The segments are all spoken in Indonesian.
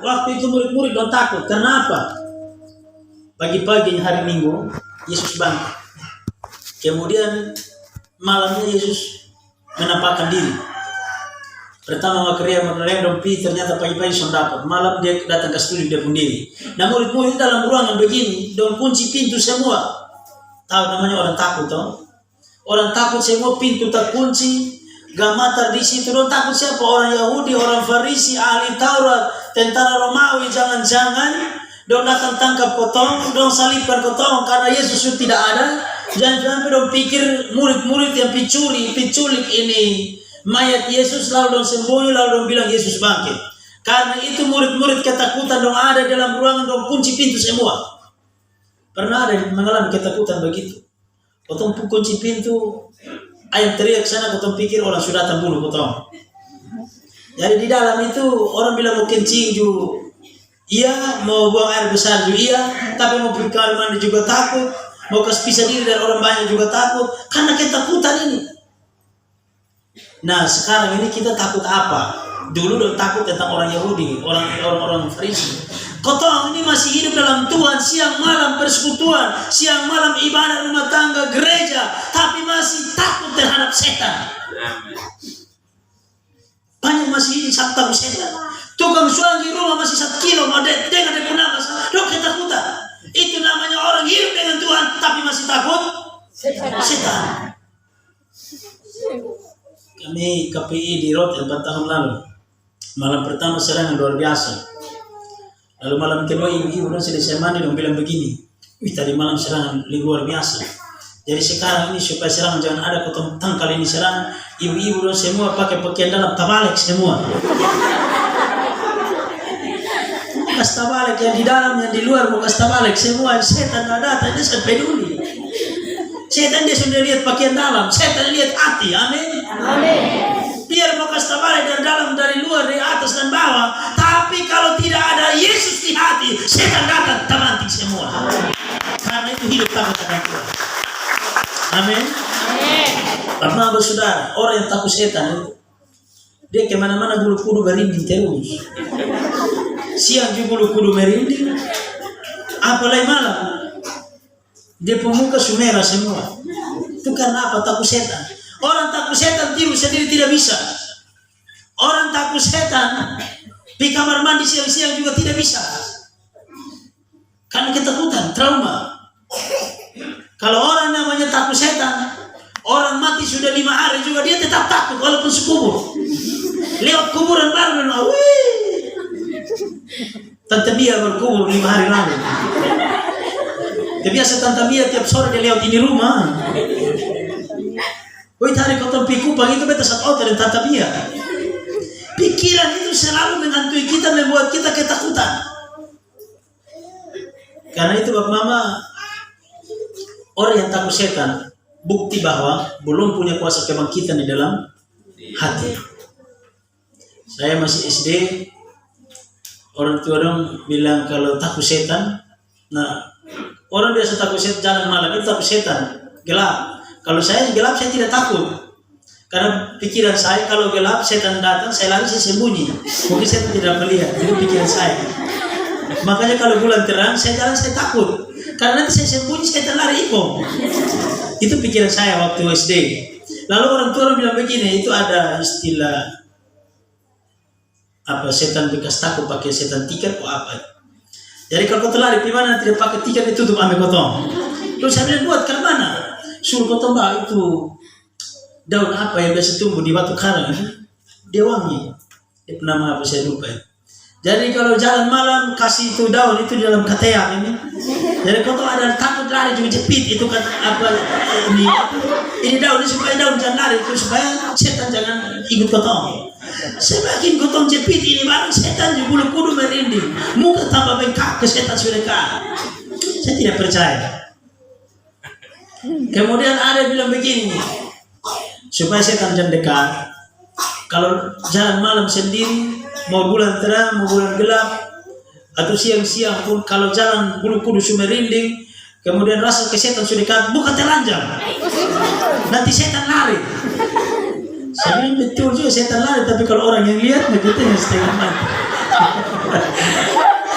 waktu itu murid-murid dong takut. Karena apa? Pagi-pagi hari Minggu, Yesus bangkit. Kemudian malamnya Yesus menampakkan diri. Pertama Maria dong pi, ternyata pagi-pagi sudah dapat. Malam dia datang ke studio dia pun diri. Nah murid-murid dalam ruangan begini, dong kunci pintu semua. Tahu namanya orang takut toh? Orang takut semua, pintu terkunci, gamatar di situ. Dong takut siapa? Orang Yahudi, orang Farisi, ahli Taurat, tentara Romawi. Jangan-jangan dong datang tangkap kotong, dong salibkan kotong karena Yesus sudah tidak ada. Jangan-jangan dong pikir murid-murid yang piculik ini mayat Yesus, lalu dong sembunyi, lalu dong bilang Yesus bangkit. Karena itu murid-murid ketakutan dong ada dalam ruangan, dong kunci pintu semua. Pernah ada yang mengalami ketakutan begitu? Potong kunci pintu, ayam teriak sana, potong pikir orang sudah datang bunuh potong. Jadi di dalam itu orang bilang mau kencing juga iya, mau buang air besar juga iya, tapi mau pergi kamar mandi juga takut, mau pisah diri dari orang banyak juga takut, karena ketakutan ini. Nah sekarang ini kita takut apa? Dulu udah takut tentang orang Yahudi, orang Farisi. Kotong ini masih hidup dalam Tuhan, siang malam persekutuan, siang malam ibadah rumah tangga gereja, tapi masih takut terhadap setan. Banyak masih hidup takut setan. Tukang suang di rumah masih 1 kilo, mau dengar dia punah masalah, dok ketakutan. Itu namanya orang hidup dengan Tuhan, tapi masih takut setan. Kami KPI di Rot 4 tahun lalu. Malam pertama serangan luar biasa. Lalu malam kedua ibu-ibu dong selesai mandi dong bilang begini. Tadi malam serangan luar biasa. Jadi sekarang ini supaya serangan jangan ada kotong kali ini serangan. Ibu-ibu dong semua pakai pakaian dalam tabalek semua. Kas tabalek yang di dalam yang di luar mau kas tabalek semua. Setan tidak datang, dia saya peduli. Setan dia sudah lihat pakaian dalam, setan lihat hati. Amin. Amin. Biar mau kas tabalek dari dalam, dari luar, dari atas dan bawah. Tapi kalau tidak ada Yesus di hati, setan datang temantik semua. Karena itu hidup takut akan Tuhan. Amin. Karena saudara, orang yang takut setan, dia kemana-mana bulu kudu merinding terus. Siang juga bulu kudu merinding. Apalagi malam, dia pemuka sumera semua. Itu karena apa? Takut setan. Orang takut setan tidur sendiri tidak bisa. Orang takut setan di kamar mandi siang-siang juga tidak bisa. Karena ketakutan, trauma. Kalau orang namanya takut setan, orang mati sudah 5 hari juga dia tetap takut walaupun sekubur. Lewat kuburan baru dan Tante Bia berkubur 5 hari lalu. Dia biasa Tante Bia tiap sore dia lewat ini rumah. Woi tarik kotong pikupang itu beta 1 auto dan Tante Bia. Pikiran itu selalu menghantui kita, membuat kita ketakutan. Karena itu Bapak Mama, orang yang takut setan bukti bahwa belum punya kuasa kebangkitan di dalam hati. Saya masih SD, orang tua dong bilang kalau takut setan, nah orang biasa takut setan jalan malam itu takut setan, gelap. Kalau saya gelap saya tidak takut, karena pikiran saya kalau gelap setan datang saya lari saya sembunyi, mungkin saya tidak melihat, itu pikiran saya. Makanya kalau bulan terang saya jalan saya takut, karena nanti saya sembunyi saya lari ikut. Itu pikiran saya waktu SD. Lalu orang tua bilang begini, itu ada istilah apa setan bekas takut pakai setan tiket atau apa. Jadi kalau kau lari di mana tidak pakai tiket ditutup ambil kotong. Terus saya bilang buat ke mana? Suruh kotong bah itu daun apa yang biasa tumbuh di batu karang, dia wangi. Dia nama apa saya lupa. Jadi kalau jalan malam kasih itu daun itu di dalam kateak ini. Jadi kotong ada takut lari juga jepit itu kan apa ini daun ini supaya daun jangan lari itu supaya setan jangan ikut kotong. Semakin kotong jepit ini barang setan juga bulu kudu merinding, muka tambah bengkak ke setan sudah kan. Saya tidak percaya. Kemudian ada bilang begini, supaya setan jangan dekat. Kalau jalan malam sendiri, mau bulan terang, mau bulan gelap, atau siang-siang pun kalau jalan bulu kudu merinding, kemudian rasa ke setan sudah dekat, bukan telanjang. Nanti setan lari. Saya bilang betul juga setan lari, tapi kalau orang yang lihat begitu yang setengah mati.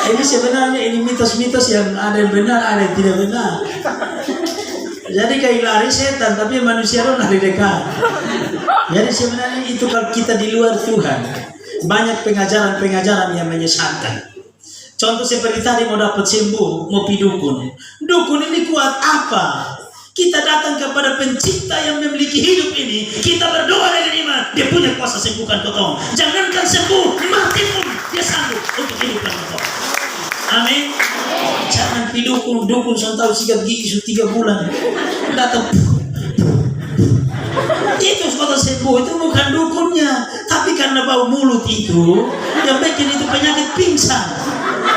Ini sebenarnya ini mitos-mitos yang ada yang benar, ada yang tidak benar. Jadi kayak lari setan, tapi manusia itu lari dekat. Jadi sebenarnya itu kalau kita di luar Tuhan, banyak pengajaran-pengajaran yang menyesatkan. Contoh seperti tadi mau dapat sembuh, mau pi dukun. Dukun ini kuat apa? Kita datang kepada pencipta yang memiliki hidup ini. Kita berdoa dengan iman. Dia punya kuasa sembuhkan kotong. Jangankan sembuh, mati pun dia sanggup untuk hidupkan kotong. Amin. Jangan pi dukun tahu sikat gigi 3 bulan. Datang. Itu kota sembuh, itu bukan dukunnya. Tapi karena bau mulut itu, yang bikin itu penyakit pingsan.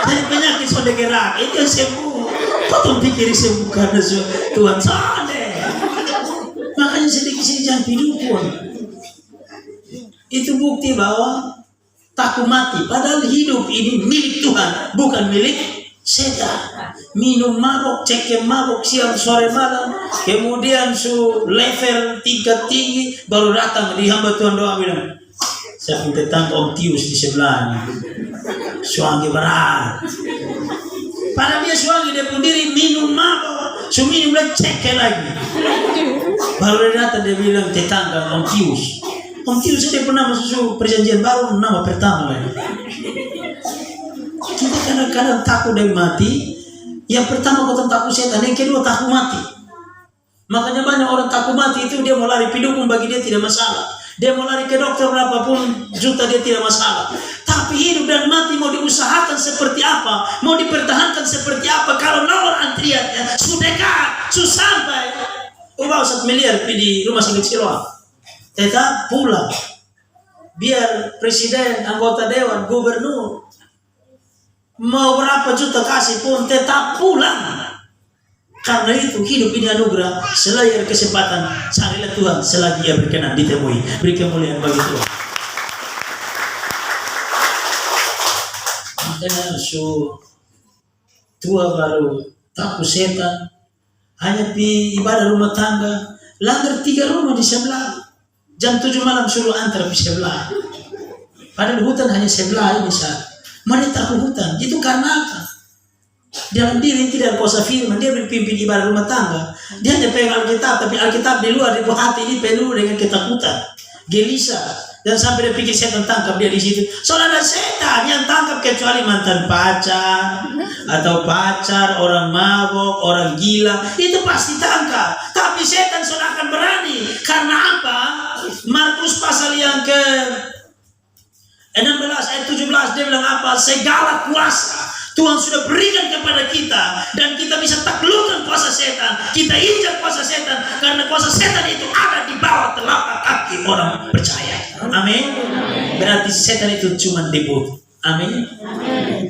Jadi penyakit sudah gerak, itu yang sembuh. Kau pikir sembuh karena Tuhan sadar. Makanya sedikit-sedikit jangan pidukun. Itu bukti bahwa takut mati. Padahal hidup ini milik Tuhan, bukan milik setan. Minum mabok, cekem mabok siang sore malam, kemudian level tingkat tinggi, baru datang di hamba Tuhan doa bilang, saya minta tangga Om Tius di sebelahnya. Suami berat. Padahal dia suami dia pun diri minum mabok, minum lagi cek lagi. Baru dia datang dia bilang tetangga Om Tius. Om Tius dia pernah masuk perjanjian baru nama pertama lagi. Kita kadang-kadang takut dari mati. Yang pertama kau takut setan, yang kedua takut mati. Makanya banyak orang takut mati itu dia mau lari pidukun, bagi dia tidak masalah. Dia mau lari ke dokter berapapun juta dia tidak masalah. Tapi hidup dan mati mau diusahakan seperti apa, mau dipertahankan seperti apa, kalau nomor antriannya sudah dekat, sudah sampai. Ubah 1 miliar di rumah sakit Siloam, tetap pulang. Biar presiden, anggota dewan, gubernur mau berapa juta kasih pun tetap pulang. Karena itu hidup ini anugerah, selagi kesempatan carilah Tuhan selagi ia berkenan ditemui. Beri kemuliaan bagi Tuhan. Makanya tua baru takut setan, hanya di ibadah rumah tangga, langgar 3 rumah di sebelah. Jam 7 malam suruh antar di sebelah. Padahal hutan hanya sebelah ini saat. Mereka takut hutan. Itu karena apa? Dalam diri tidak kuasa firman. Dia berpimpin ibadah rumah tangga. Dia hanya pegang Alkitab, tapi Alkitab di luar, di hati ini penuh dengan ketakutan, gelisah. Dan sampai dia pikir setan tangkap dia di situ. Soalnya ada setan yang tangkap kecuali mantan pacar atau pacar, orang mabok, orang gila, itu pasti tangkap. Tapi setan sudah akan berani. Karena apa? Markus pasal yang ke 16 ayat 17 dia bilang apa? Segala kuasa Tuhan sudah berikan kepada kita, dan kita bisa taklukkan kuasa setan. Kita injak kuasa setan, karena kuasa setan itu ada di bawah telapak kaki orang percaya. Amin. Berarti setan itu cuma debu. Amin.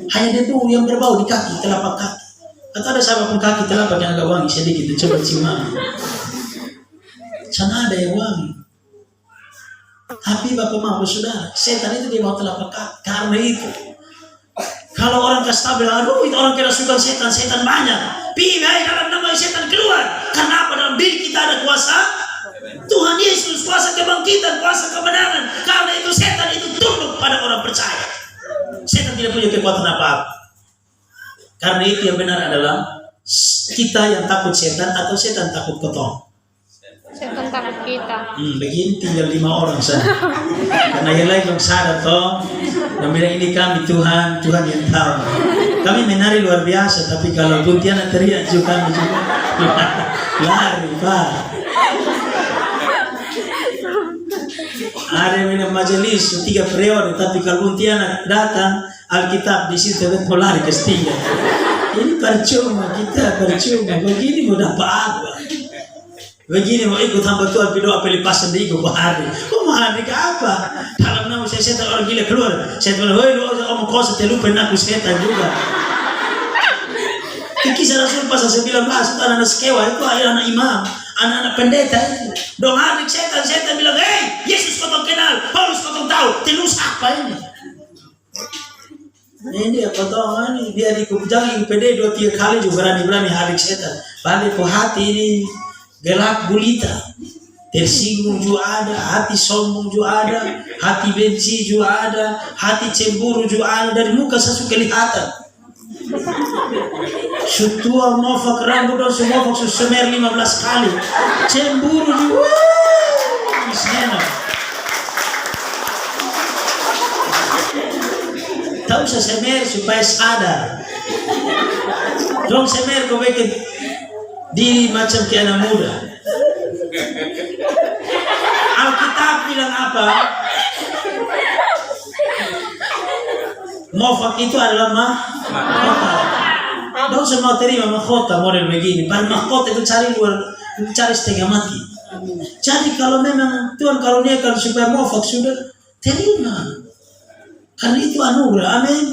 Hanya debu yang berbau di kaki, telapak kaki. Atau ada siapapun kaki telapak yang agak wangi sedikit, coba cium. Sana ada yang wangi. Tapi Bapak Maaf Saudara, setan itu di bawah telapak kaki. Karena itu, kalau orang kasih tahu bilang, aduh itu orang kira suka setan, setan banyak. Pilih dalam nama setan keluar. Karena apa? Dalam diri kita ada kuasa Tuhan Yesus, kuasa kebangkitan, kuasa kemenangan. Karena itu setan itu tunduk pada orang percaya. Setan tidak punya kekuatan apa-apa. Karena itu yang benar adalah kita yang takut setan atau setan takut kotong. Setan takut kita. Begini tinggal 5 orang saja. Karena yang lain belum sadar toh. Dan bilang ini kami Tuhan yang tahu. Kami menari luar biasa, tapi kalau Pontianak teriak juga lari Pak. Ada yang minum majelis 3 periode, tapi kalau Pontianak datang Alkitab di situ mau lari ke setingga. Ini percuma kita begini mau dapat apa? Begini mau ikut hamba Tuhan berdoa pelipasan di ikut hari. Mau hari ke apa? Dalam nama saya setan orang gila keluar. Saya bilang, "Woi, lu omong kosa telupa aku setan juga." Kisah Rasul pasal 19 itu anak-anak sekewa, itu anak imam, anak-anak pendeta itu. Dong hari setan bilang, "Hei, Yesus kau kenal, Paulus kau tahu, telus apa ini?" Ini apa tahu ini biar jangan PD 2-3 kali juga berani hari setan. Balik ke hati ini gelap gulita, tersinggung juga ada, hati sombong juga ada, hati benci juga ada, hati cemburu juga ada, dari muka sesuka kelihatan. Sutua mofak rambut dan semofak susemer 15 kali. Cemburu juga. Misnena. Tahu saya semer supaya sadar. Dong semer kau bikin diri macam ke anak muda. Alkitab bilang apa? Mofak itu adalah mahkota. Dong semua terima mahkota model begini. Padahal mahkota itu cari setengah mati. Jadi kalau memang Tuhan karuniakan supaya mofak sudah terima. Karena itu anugerah, amin.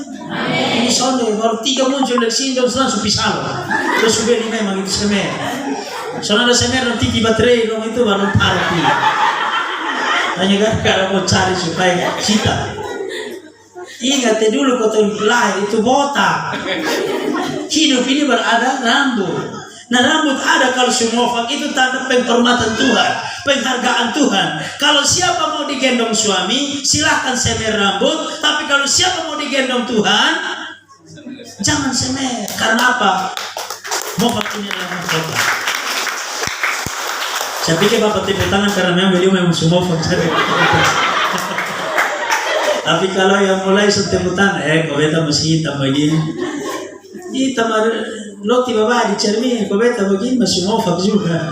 Ini soalnya baru 3 muncul dari sini dan langsung pisah. Terus sudah ini memang itu semer. Soalnya ada semer nanti di baterai dong itu baru parti. Hanya kan kalau mau cari supaya kita. Ingat dulu kau lahir itu botak. Hidup ini berada rambut. Nah rambut ada kalau semua itu tanda penghormatan Tuhan, penghargaan Tuhan. Kalau siapa mau digendong suami, silahkan semer rambut. Tapi kalau siapa mau digendong Tuhan, jangan semer. Karena apa? Mofak ini adalah mahkota. Saya pikir Bapak tepuk tangan karena memang beliau memang semofak. Tapi kalau yang mulai tepuk tangan, kau beta masih hitam begini. Hitam Loti baba di cermin, kau beta begini masih mofak juga.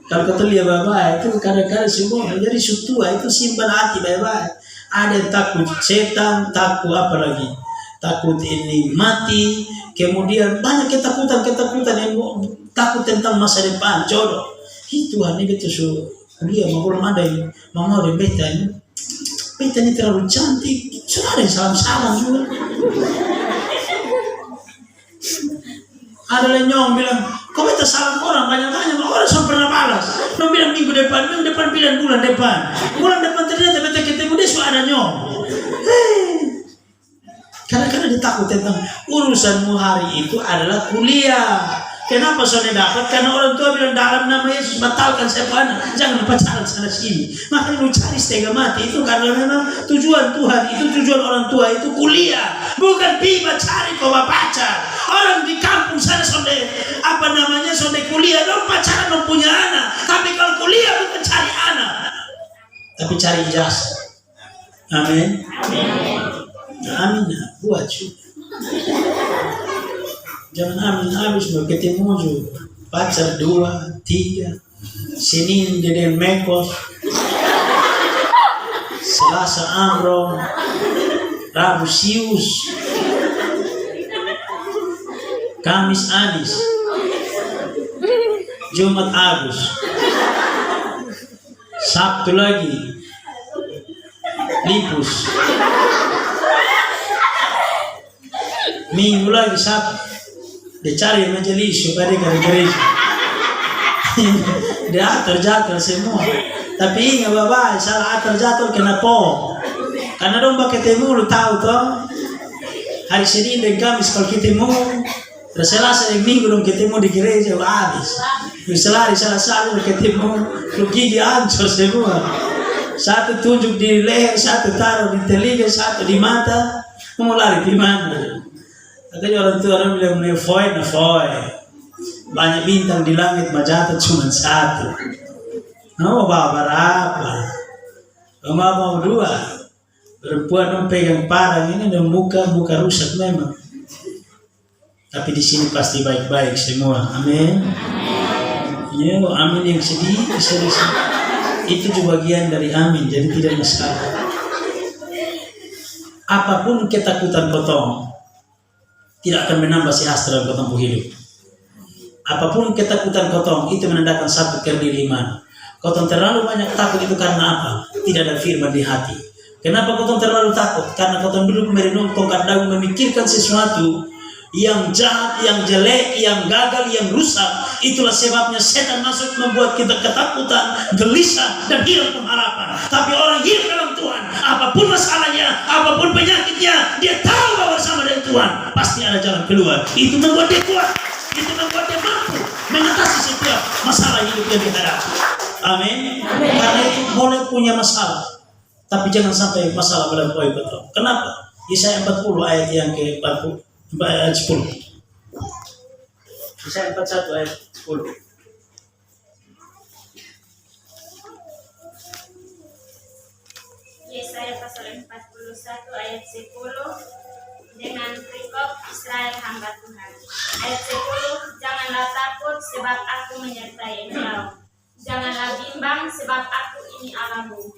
Kalau kau lihat baba itu kadang-kadang semua jadi sutua itu simpan hati baik-baik. Ada yang takut setan, takut apa lagi? Takut ini mati. Kemudian banyak ketakutan yang takut tentang masa depan, jodoh. Tuhan ini betul dia mau ada ini, mau ada beta ini. Beta ini terlalu cantik, sudah ada salam-salam juga. Ada lenyong bilang, kau beta salam orang banyak-banyak, orang sudah pernah balas. Nong bilang minggu depan bilang bulan depan ternyata beta ketemu dia sudah ada nyong. Kadang-kadang ditakut tentang urusanmu hari itu adalah kuliah. Kenapa soalnya dapat? Karena orang tua bilang dalam nama Yesus batalkan sepan, jangan pacaran sana sini. Maka lu cari setengah mati itu karena memang tujuan Tuhan itu tujuan orang tua itu kuliah, bukan piba cari kau pacar. Orang di kampung sana sonde kuliah dong pacaran dong punya anak. Tapi kalau kuliah bukan cari anak, tapi cari ijazah. Amin. Amin. Buat juga. Jangan amin habis mau ketemu juga pacar 2, 3 Senin jadi mekos, Selasa amrong, Rabu sius, Kamis adis, Jumat agus, Sabtu lagi lipus, Minggu lagi Sabtu dia cari majelis supaya dia ke gereja. Dia atur-jatur semua. Tapi ingat bapak, salah atur-jatur kenapa? Karena dong ketemu lu tahu toh. Hari Senin dan Kamis kalau ketemu, terus Selasa dan Minggu dong ketemu di gereja habis. Misalnya hari Selasa lu ketemu, lu gigi hancur semua. Satu tunjuk di leher, satu taruh di telinga, satu di mata. Mau lari di mana? Katanya orang tua orang bilang nefoi. Banyak bintang di langit majata cuma 1. Mau bawa berapa? Mau 2. Perempuan pegang parang ini dan muka rusak memang. Tapi di sini pasti baik-baik semua. Amin. Ya, amin yang sedih. Itu juga bagian dari amin. Jadi tidak masalah. Apapun ketakutan potong tidak akan menambah si hasrat dalam kotong hidup. Apapun ketakutan kotong itu menandakan satu kediriman. Kotong terlalu banyak takut itu karena apa? Tidak ada firman di hati. Kenapa kotong terlalu takut? Karena kotong dulu merenung kadang memikirkan sesuatu yang jahat, yang jelek, yang gagal, yang rusak. Itulah sebabnya setan masuk membuat kita ketakutan, gelisah, dan hilang pengharapan. Tapi orang hidup dalam Tuhan, apapun masalahnya, apapun penyakitnya, dia tahu bahwa bersama dengan Tuhan pasti ada jalan keluar. Itu membuat dia kuat, itu membuat dia mampu mengatasi setiap masalah hidup yang dihadapi. Amin. Karena itu boleh punya masalah, tapi jangan sampai masalah melampaui betul. Kenapa? Yesaya 40 ayat yang ke-40 ayat 10. Yesaya 41 ayat 10. Yesaya pasal 41 ayat 10 dengan perikop Israel hamba Tuhan. Ayat 10, janganlah takut sebab aku menyertai engkau. Janganlah bimbang sebab aku ini Allahmu.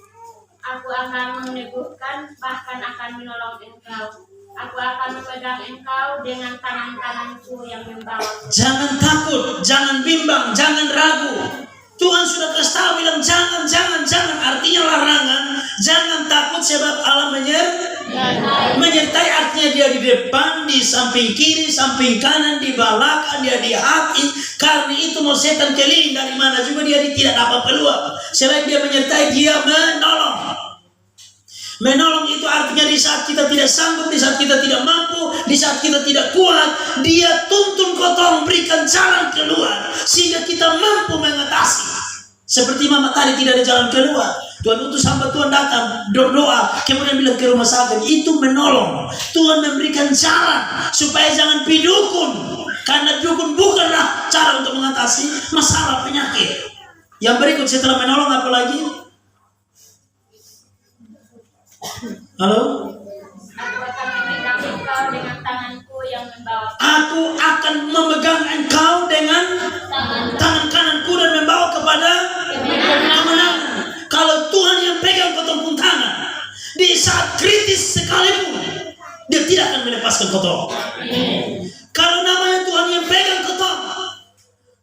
Aku akan meneguhkan, bahkan akan menolong engkau. Aku akan memegang engkau dengan tangan kananku yang membawa. Jangan takut, jangan bimbang, jangan ragu. Tuhan sudah kasih tahu bilang jangan, artinya larangan. Jangan takut sebab Allah menyertai, artinya dia di depan, di samping kiri, samping kanan, di belakang, dia di hati. Karena itu mau setan keliling dari mana juga dia tidak dapat keluar. Selain dia menyertai, dia menolong. Menolong itu artinya di saat kita tidak sanggup, di saat kita tidak mampu, di saat kita tidak kuat, dia tuntun kotong berikan jalan keluar sehingga kita mampu mengatasi. Seperti mama tadi tidak ada jalan keluar, Tuhan utus hamba Tuhan datang doa, kemudian bilang ke rumah sakit, itu menolong. Tuhan memberikan jalan supaya jangan pidukun, karena dukun bukanlah cara untuk mengatasi masalah penyakit. Yang berikut setelah menolong apa lagi? Halo? Aku akan memegang engkau dengan tanganku yang membawa. Aku akan memegang engkau dengan tangan kananku dan membawa kepada kemenangan. Kalau Tuhan yang pegang kotong pun tangan, di saat kritis sekalipun, dia tidak akan melepaskan kotong. Kalau namanya Tuhan yang pegang kotong,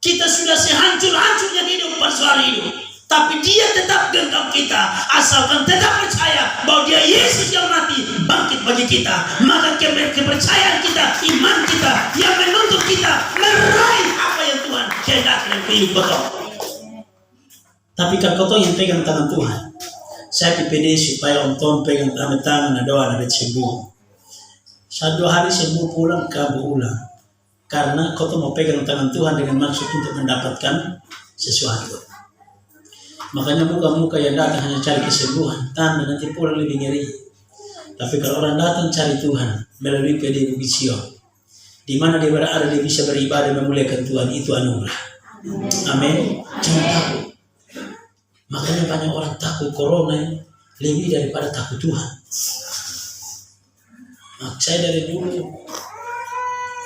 kita sudah sehancur-hancurnya hidup pada hidup. Tapi dia tetap genggam kita, asalkan tetap percaya bahwa dia Yesus yang mati, bangkit bagi kita. Maka kepercayaan kita, iman kita, yang menuntut kita meraih apa yang Tuhan kehendaki dalam hidup kotong. Tapi kan kotong yang pegang tangan Tuhan. Saya PPD supaya Om Tom pegang tangan doa dan sembuh. 1-2 hari sembuh pulang kabur ulang. Karena kotong mau pegang tangan Tuhan dengan maksud untuk mendapatkan sesuatu. Makanya muka-muka yang datang hanya cari kesembuhan, tanda nanti pulang lebih ngeri. Tapi kalau orang datang cari Tuhan melalui PD Bukit Sion, di mana dia berada dia bisa beribadah memuliakan Tuhan, itu anugerah. Amin. Jangan takut. Makanya banyak orang takut corona lebih daripada takut Tuhan. Saya dari dulu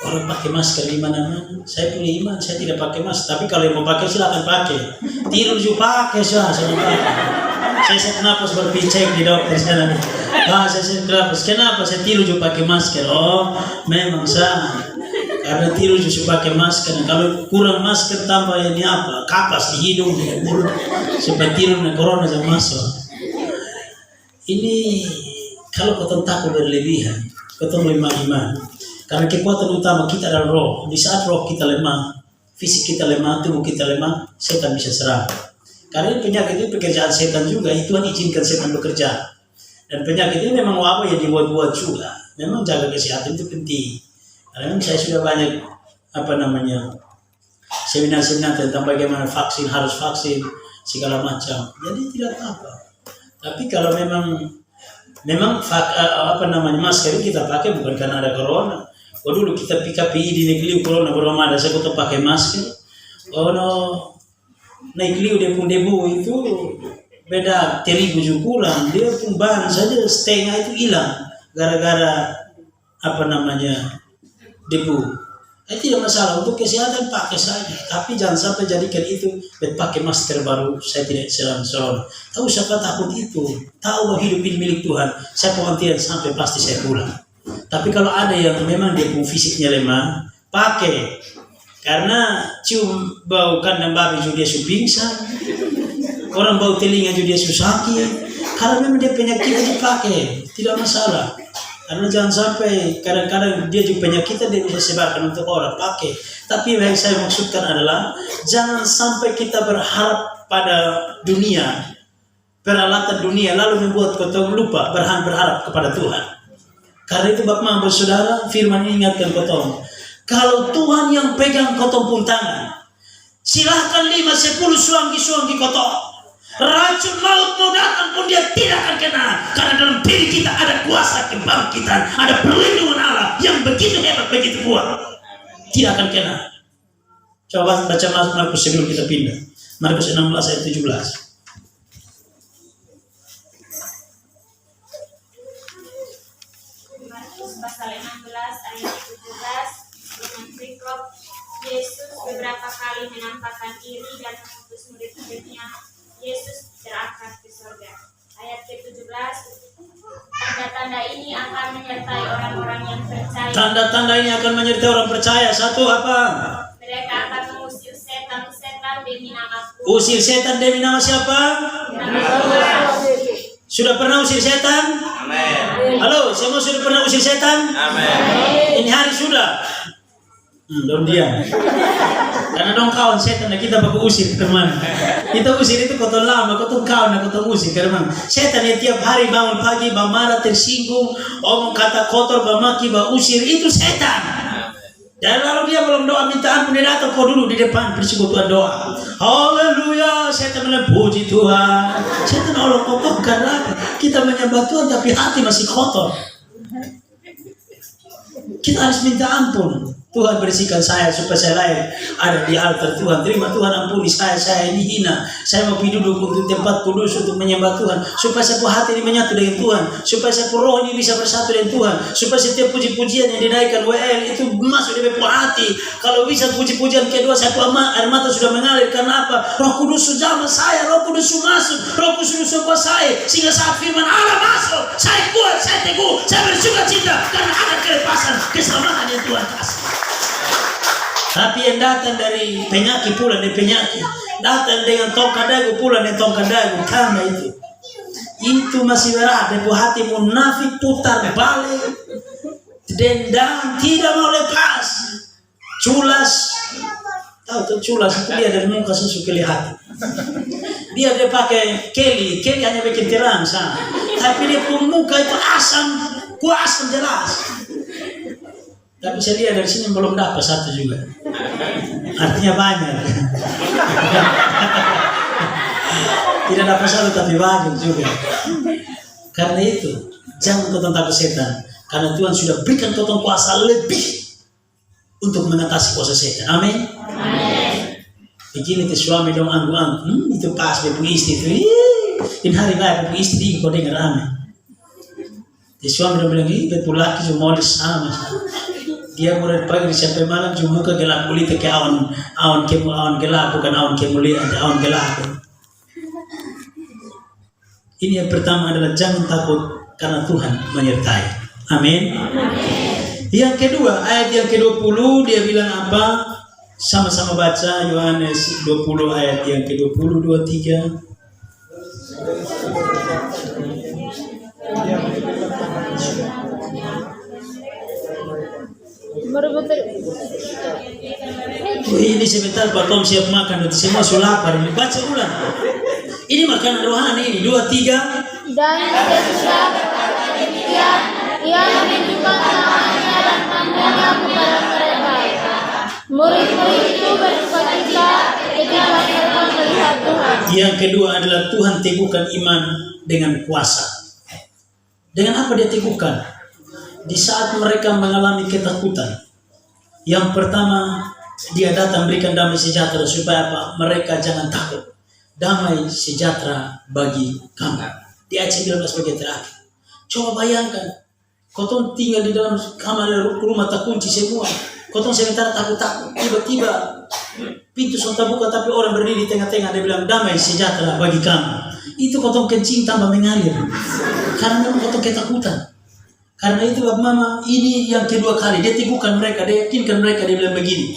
orang pakai masker di mana-mana. Saya punya iman, saya tidak pakai masker. Tapi kalau yang mau pakai silakan pakai. Tidur juga pakai, saya pakai. Saya kenapa seperti cek di dokter sana nih. Kenapa saya tidur juga pakai masker? Oh, memang saya. Karena tidur juga pakai masker. Kalau kurang masker tambah ini apa? Kapas di hidung, di mulut. Supaya tidur corona jangan masuk. Ini kalau kau takut berlebihan, kau lemah iman. Karena kekuatan utama kita adalah roh. Di saat roh kita lemah, fisik kita lemah, tubuh kita lemah, setan bisa serang. Karena penyakit itu pekerjaan setan juga, Tuhan izinkan setan bekerja. Dan penyakit ini memang wabah yang dibuat-buat juga. Memang jaga kesehatan itu penting. Karena saya sudah banyak seminar-seminar tentang bagaimana vaksin, harus vaksin, segala macam. Jadi tidak apa. Tapi kalau memang masker itu kita pakai bukan karena ada corona. Oh dulu kita PKPI di negeri corona belum ada, saya tetap pakai masker. Oh no, negeri dia pun debu itu beda terigu kurang, dia pun bahan saja setengah itu hilang gara-gara debu. Itu tidak masalah, untuk kesehatan pakai saja. Tapi jangan sampai jadikan itu pakai masker baru saya tidak serang. Tahu siapa takut itu? Tahu bahwa hidup ini milik Tuhan. Saya pengertian sampai pasti saya pulang. Tapi kalau ada yang memang dia pun fisiknya lemah, pakai. Karena cium bau kandang babi juga dia pingsan. Orang bau telinga juga dia sakit. Karena memang dia penyakit itu pakai, tidak masalah. Karena jangan sampai kadang-kadang dia juga penyakit dia bisa sebarkan untuk orang pakai. Tapi yang saya maksudkan adalah jangan sampai kita berharap pada dunia, peralatan dunia, lalu membuat kotong lupa berharap kepada Tuhan. Karena itu Bapak Saudara, firman ini ingatkan kotong. Kalau Tuhan yang pegang kotong pun tangan, silahkan 5-10 suangki kotong. Racun maut mau datang pun dia tidak akan kena. Karena dalam diri kita ada kuasa kebangkitan, ada perlindungan Allah yang begitu hebat, begitu kuat. Tidak akan kena. Coba baca Markus sebelum kita pindah. Markus 16 ayat 17. Markus pasal 16 ayat 17. Dengan perikop Yesus beberapa kali menampakkan diri dan mengutus murid-muridnya. Yesus terangkat ke surga. Ayat ke-17. Tanda-tanda ini akan menyertai orang-orang yang percaya. Tanda-tanda ini akan menyertai orang percaya. Satu apa? Mereka akan mengusir setan-setan demi namaku. Usir setan demi nama siapa? Sudah pernah usir setan? Amin. Halo, semua sudah pernah usir setan? Amin. Ini hari sudah. Dong diam. Karena dong kawan setan dan kita pakai usir teman. Kita usir itu kotor lama, kotor kawan, kotor usir teman. Setan yang tiap hari bangun pagi, marah, tersinggung, omong kata kotor, maki, usir, itu setan. Dan lalu dia belum doa minta ampun, dia datang kau dulu di depan persekutuan doa. Haleluya, setan bilang puji Tuhan. Setan Allah kotorkan lagi. Kita menyembah Tuhan tapi hati masih kotor. Kita harus minta ampun. Tuhan bersihkan saya supaya saya layak ada di altar Tuhan. Terima Tuhan, ampuni saya ini hina. Saya mau pergi duduk untuk tempat kudus untuk menyembah Tuhan. Supaya saya hati ini menyatu dengan Tuhan. Supaya saya roh ini bisa bersatu dengan Tuhan. Supaya setiap puji-pujian yang dinaikkan WL itu masuk di hati. Kalau bisa puji-pujian kedua, saya air mata sudah mengalir. Karena apa? Roh Kudus sujama saya. Roh Kudus masuk. Roh Kudus kuat saya. Sehingga saat firman Allah masuk, saya kuat, saya teguh, saya bersuka cita. Karena ada kelepasan, keselamatan yang Tuhan kasih. Tapi yang datang dari penyakit pulang dari penyakit, datang dengan tongkat dagu pulang dengan tongkat dagu. Karena itu masih berat. Dari hati munafik putar balik, dendam tidak mau lepas, culas. Tahu tuh culas itu dia dari muka susu keli hati. Dia pakai keli hanya bikin terang sana. Tapi dia pun muka itu asam jelas. Tapi saya lihat dari sini belum dapat satu juga. Artinya banyak. Tidak dapat satu tapi banyak juga. Karena itu jangan kau takut setan. Karena Tuhan sudah berikan kau kuasa lebih untuk mengatasi kuasa setan. Amin. Begini tuh suami dong anggu-anggu. Itu pas bepu istri itu. Ini hari lain bepu istri kau dengar amin. Di suami dong bilang bepu laki cuma modis sama. Dia mulai pagi sampai malam cuma muka gelap kulit ke awan gelap, bukan awan kemuliaan, ada awan gelap. Ini yang pertama adalah jangan takut karena Tuhan menyertai. Amin. Yang kedua, ayat yang ke-20 dia bilang apa? Sama-sama baca Yohanes 20 ayat yang ke-20, 23. Ini sebentar Pak Tom siap makan, nanti semua sudah lapar. Baca ulang. Ini makanan rohani ini 2, 3. Dan sesudah demikian, ia menunjukkan tangannya dan tangannya kepada mereka. Murid-murid itu bersukacita ketika mereka melihat Tuhan. Yang kedua adalah Tuhan teguhkan iman dengan kuasa. Dengan apa dia teguhkan? Di saat mereka mengalami ketakutan. Yang pertama, dia datang berikan damai sejahtera supaya apa? Mereka jangan takut. Damai sejahtera bagi kamu. Di ayat 19 bagian terakhir. Coba bayangkan, kau tinggal di dalam kamar rumah terkunci semua. Kau sementara takut-takut. Tiba-tiba pintu sudah buka tapi orang berdiri di tengah-tengah. Dia bilang damai sejahtera bagi kamu. Itu kau kencing tambah mengalir. Karena memang kau ketakutan. Karena itu Mama, ini yang kedua kali dia teguhkan mereka, dia yakinkan mereka, dia bilang begini.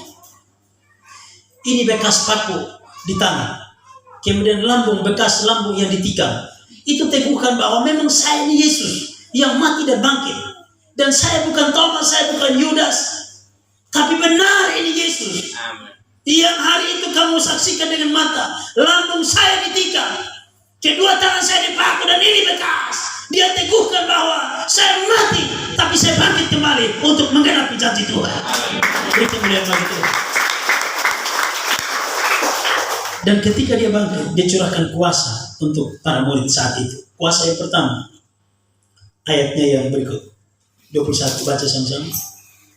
Ini bekas paku di tangan. Kemudian bekas lambung yang ditikam. Itu teguhkan bahwa memang saya ini Yesus yang mati dan bangkit. Dan saya bukan Thomas, saya bukan Yudas. Tapi benar ini Yesus. Yang hari itu kamu saksikan dengan mata. Lambung saya ditikam. Kedua tangan saya dipaku dan ini bekas. Dia teguhkan bahwa saya mati, tapi saya bangkit kembali untuk menggenapi janji Tuhan. Beri kemuliaan bagi Tuhan. Dan ketika dia bangkit, dia curahkan kuasa untuk para murid saat itu. Kuasa yang pertama, ayatnya yang berikut. 21, baca sama-sama.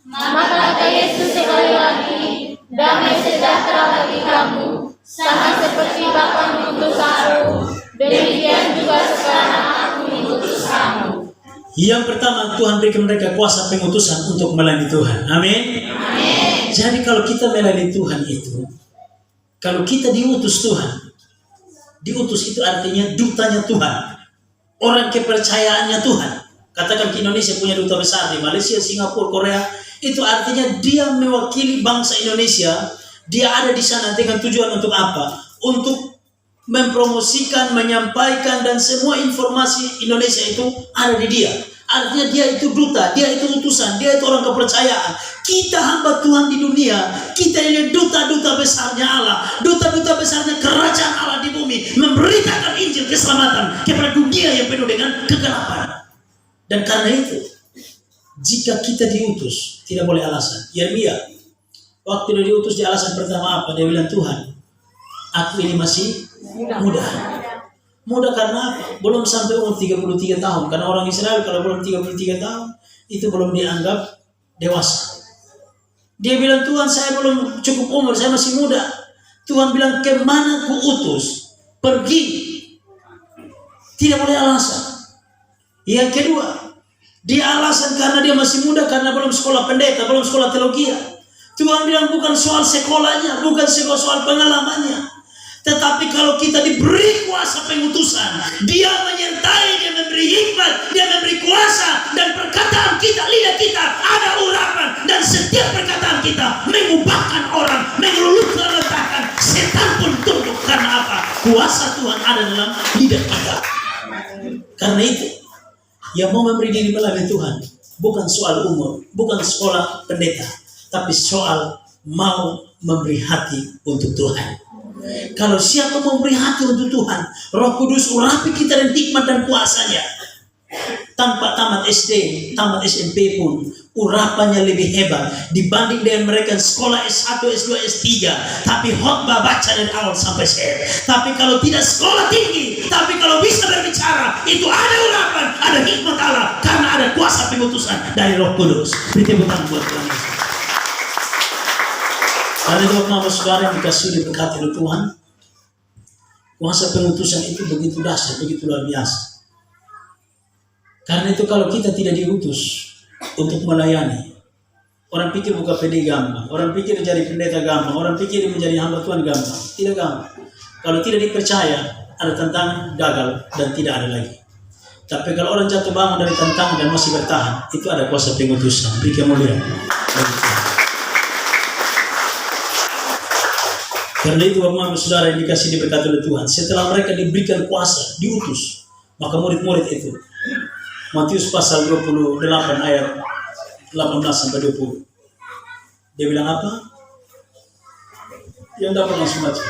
Maka kata Yesus sekali lagi, damai sejahtera bagi kamu, sama seperti Bapa mengutus aku, demikian juga sekarang aku mengutus kamu. Yang pertama, Tuhan berikan mereka kuasa pengutusan untuk melayani Tuhan. Amin. Amin. Jadi kalau kita melayani Tuhan itu, kalau kita diutus Tuhan, diutus itu artinya dutanya Tuhan, orang kepercayaannya Tuhan. Katakan Indonesia punya duta besar di Malaysia, Singapura, Korea, itu artinya dia mewakili bangsa Indonesia. Dia ada di sana dengan tujuan untuk apa? Untuk mempromosikan, menyampaikan, dan semua informasi Indonesia itu ada di dia. Artinya dia itu duta, dia itu utusan, dia itu orang kepercayaan. Kita hamba Tuhan di dunia, kita ini duta-duta besarnya Allah, duta-duta besarnya kerajaan Allah di bumi, memberitakan Injil keselamatan kepada dunia yang penuh dengan kegelapan. Dan karena itu, jika kita diutus, tidak boleh alasan. Yeremia, waktu dia diutus, di alasan pertama apa? Dia bilang, Tuhan, aku ini masih muda. Muda karena apa? Belum sampai umur 33 tahun. Karena orang Israel kalau belum 33 tahun, itu belum dianggap dewasa. Dia bilang, Tuhan, saya belum cukup umur, saya masih muda. Tuhan bilang, kemana ku utus? Pergi. Tidak boleh alasan. Yang kedua, dia alasan karena dia masih muda, karena belum sekolah pendeta, belum sekolah teologi. Tuhan bilang bukan soal sekolahnya, bukan soal pengalamannya. Tetapi kalau kita diberi kuasa pengutusan, dia menyertai, dia memberi hikmat, dia memberi kuasa, dan perkataan kita, lidah kita ada urapan, dan setiap perkataan kita mengubahkan orang, mengelulukan letakkan, setan pun tunduk. Karena apa? Kuasa Tuhan ada dalam lidah kita. Karena itu, yang mau memberi diri melayani Tuhan bukan soal umur, bukan sekolah pendeta, tapi soal mau memberi hati untuk Tuhan. Kalau siapa mau memberi hati untuk Tuhan, Roh Kudus urapi kita dan hikmat dan kuasanya. Tanpa tamat SD, tamat SMP pun urapannya lebih hebat dibanding dengan mereka yang sekolah S1, S2, S3, tapi khotbah baca dari awal sampai akhir. Tapi kalau tidak sekolah tinggi, tapi kalau bisa berbicara, itu ada urapan, ada hikmat Allah, karena ada kuasa pengutusan dari Roh Kudus. Beri tepuk tangan buat Tuhan Yesus. Karena itu Bapak Saudara yang dikasihi diberkati oleh Tuhan, kuasa pengutusan itu begitu dahsyat, begitu luar biasa. Karena itu kalau kita tidak diutus untuk melayani, orang pikir buka PD gampang, orang pikir menjadi pendeta gampang, orang pikir menjadi hamba Tuhan gampang. Tidak gampang. Kalau tidak dipercaya, ada tantangan, gagal, dan tidak ada lagi. Tapi kalau orang jatuh bangun dari tantangan dan masih bertahan, itu ada kuasa pengutusan. Beri kemuliaan. Karena itu Bapak Ibu Saudara yang dikasih diberkati oleh Tuhan, setelah mereka diberikan kuasa, diutus, maka murid-murid itu, Matius pasal 28 ayat 18 sampai 20. Dia bilang apa? Yang dapat langsung baca.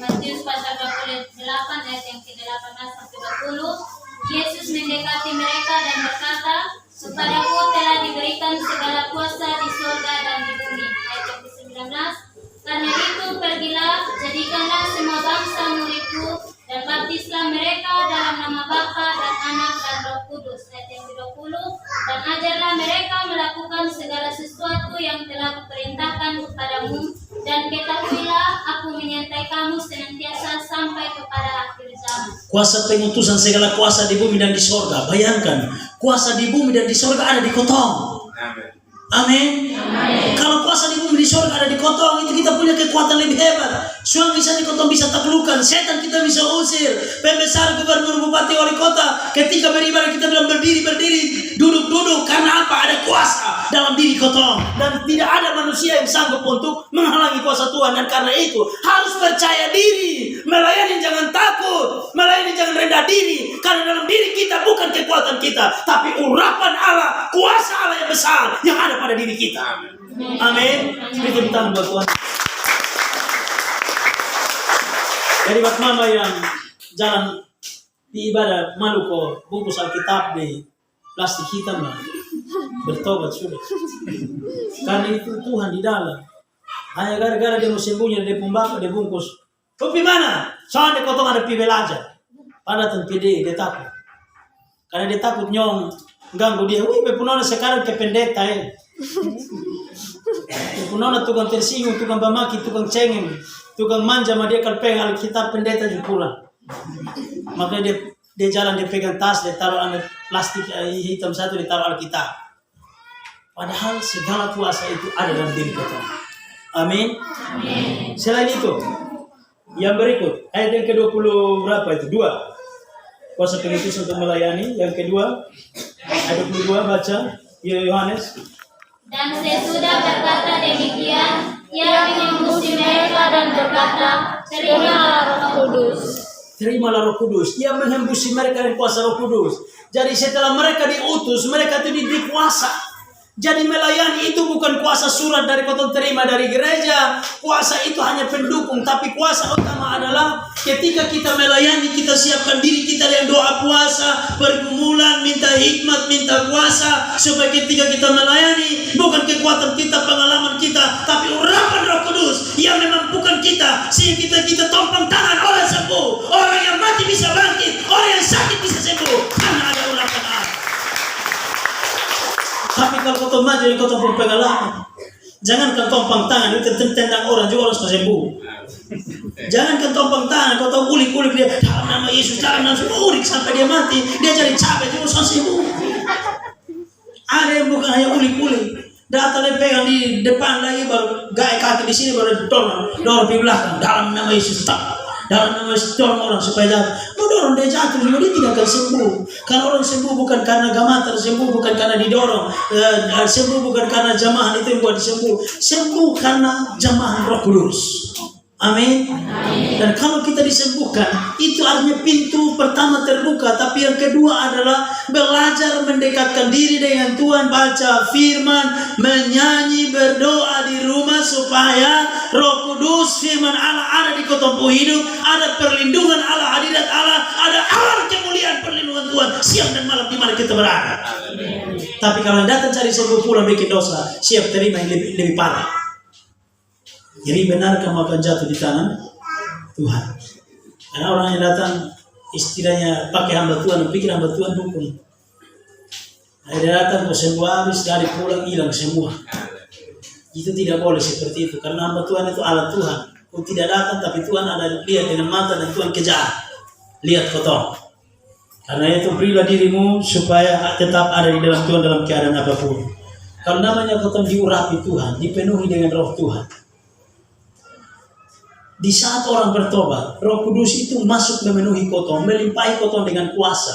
Matius pasal 28 ayat yang ke-18 sampai 20. Yesus mendekati mereka dan berkata, "Kepadaku telah diberikan segala kuasa di surga dan di bumi." Ayat yang ke-19. Karena itu pergilah, jadikanlah semua bangsa muridku, dan baptislah mereka dalam nama Bapa dan Anak dan Roh Kudus. Ayat yang ke-20. Dan ajarlah mereka melakukan segala sesuatu yang telah kuperintahkan kepadamu, dan ketahuilah aku menyertai kamu senantiasa sampai kepada akhir zaman. Kuasa pengutusan segala kuasa di bumi dan di sorga. Bayangkan, kuasa di bumi dan di sorga ada di Kotong. Amin. Kalau kuasa di bumi di sorga ada di Kotong, itu kita punya kekuatan lebih hebat. Suami bisa di Kotong bisa taklukkan, setan kita bisa usir. Pembesar, gubernur, bupati, wali kota, ketika beribadah kita bilang berdiri, duduk. Karena apa? Ada kuasa dalam diri Kotong, dan tidak ada manusia yang sanggup untuk menghalangi kuasa Tuhan. Dan karena itu harus percaya diri, melayani jangan takut, melayani jangan rendah diri. Karena dalam diri kita bukan kekuatan kita, tapi urapan Allah, kuasa Allah yang besar yang ada pada diri kita. Amin. Beri tepuk tangan buat Tuhan. Jadi buat mama yang jalan di ibadah malu kok bungkus Alkitab di plastik hitam lah, bertobat sudah. Karena itu Tuhan di dalam. Hanya gara-gara dia mau sembunyi dari pembakar dia bungkus. Kopi mana? Soalnya dia Kotong ada pi belajar. Pada tempat dia takut. Karena dia takut nyong Ganggu dia. Wih, Punona sekarang ke pendeta Punona tukang tersinggung, tukang pamaki, tukang cengeng, tukang manja sama dia kalau pegang Alkitab pendeta juga pulang. Makanya dia jalan, dia pegang tas, dia taruh plastik hitam satu, dia taruh Alkitab. Padahal segala kuasa itu ada dalam diri kita. Amin. Selain itu, yang berikut, ayat yang ke-20 berapa itu? 2. Kuasa pengutusan untuk melayani. Yang kedua, ayat 22 baca, Yohanes. Dan sesudah berkata demikian, ia mengembusi mereka dan berkata, terimalah Roh Kudus. Terimalah Roh Kudus. Ia menghembusi mereka dengan kuasa Roh Kudus. Jadi setelah mereka diutus, mereka itu diberi kuasa. Jadi melayani itu bukan kuasa surat dari kau terima dari gereja. Kuasa itu hanya pendukung. Tapi kuasa utama adalah ketika kita melayani, kita siapkan diri kita dengan doa puasa, pergumulan, minta hikmat, minta kuasa. Supaya ketika kita melayani, bukan kekuatan kita, pengalaman kita, tapi urapan Roh Kudus yang memampukan kita. Sehingga kita tompang tangan orang sembuh. Orang yang mati bisa bangkit. Orang yang sakit bisa sembuh. Karena ada urapan Allah. Tapi kalau kau maju dan kau tompang pengalaman, jangankan tompang tangan itu tendang orang juga orang sembuh. Jangankan tompang tangan, kau tahu ulik-ulik dia dalam nama Yesus, dalam nama Yesus, ulik sampai dia mati, dia jadi capek juga sembuh. Ada yang bukan hanya ulik-ulik, datang dia pegang di depan lagi baru gaya kaki di sini baru dorong di belakang dalam nama Yesus. Dalam nama Yesus dorong orang supaya jatuh. Dorong dia jatuh juga dia tidak akan sembuh. Karena orang sembuh bukan karena gamatan, sembuh bukan karena didorong, sembuh bukan karena jamahan itu yang buat sembuh. Sembuh karena jamahan Roh Kudus. Amin. Dan kalau kita disembuhkan, itu artinya pintu pertama terbuka. Tapi yang kedua adalah belajar mendekatkan diri dengan Tuhan, baca firman, menyanyi, berdoa di rumah supaya Roh Kudus, firman Allah ada di kotompu hidup, ada perlindungan Allah, hadirat Allah, ada alam kemuliaan perlindungan Tuhan siang dan malam di mana kita berada. Tapi kalau datang cari sembuh pulang bikin dosa, siap terima yang lebih parah. Jadi benar kamu akan jatuh di tangan Tuhan. Karena orang yang datang istilahnya pakai hamba Tuhan, pikir hamba Tuhan dukun. Akhirnya datang ke sembuh habis, dari pulang hilang semua. Itu tidak boleh seperti itu. Karena hamba Tuhan itu alat Tuhan. Kau tidak datang tapi Tuhan ada lihat dengan mata dan Tuhan kejar. Lihat kau. Karena itu berilah dirimu supaya tetap ada di dalam Tuhan dalam keadaan apapun. Kalau namanya kau diurapi Tuhan, dipenuhi dengan Roh Tuhan. Di saat orang bertobat, Roh Kudus itu masuk memenuhi kotong, melimpahi kotong dengan kuasa.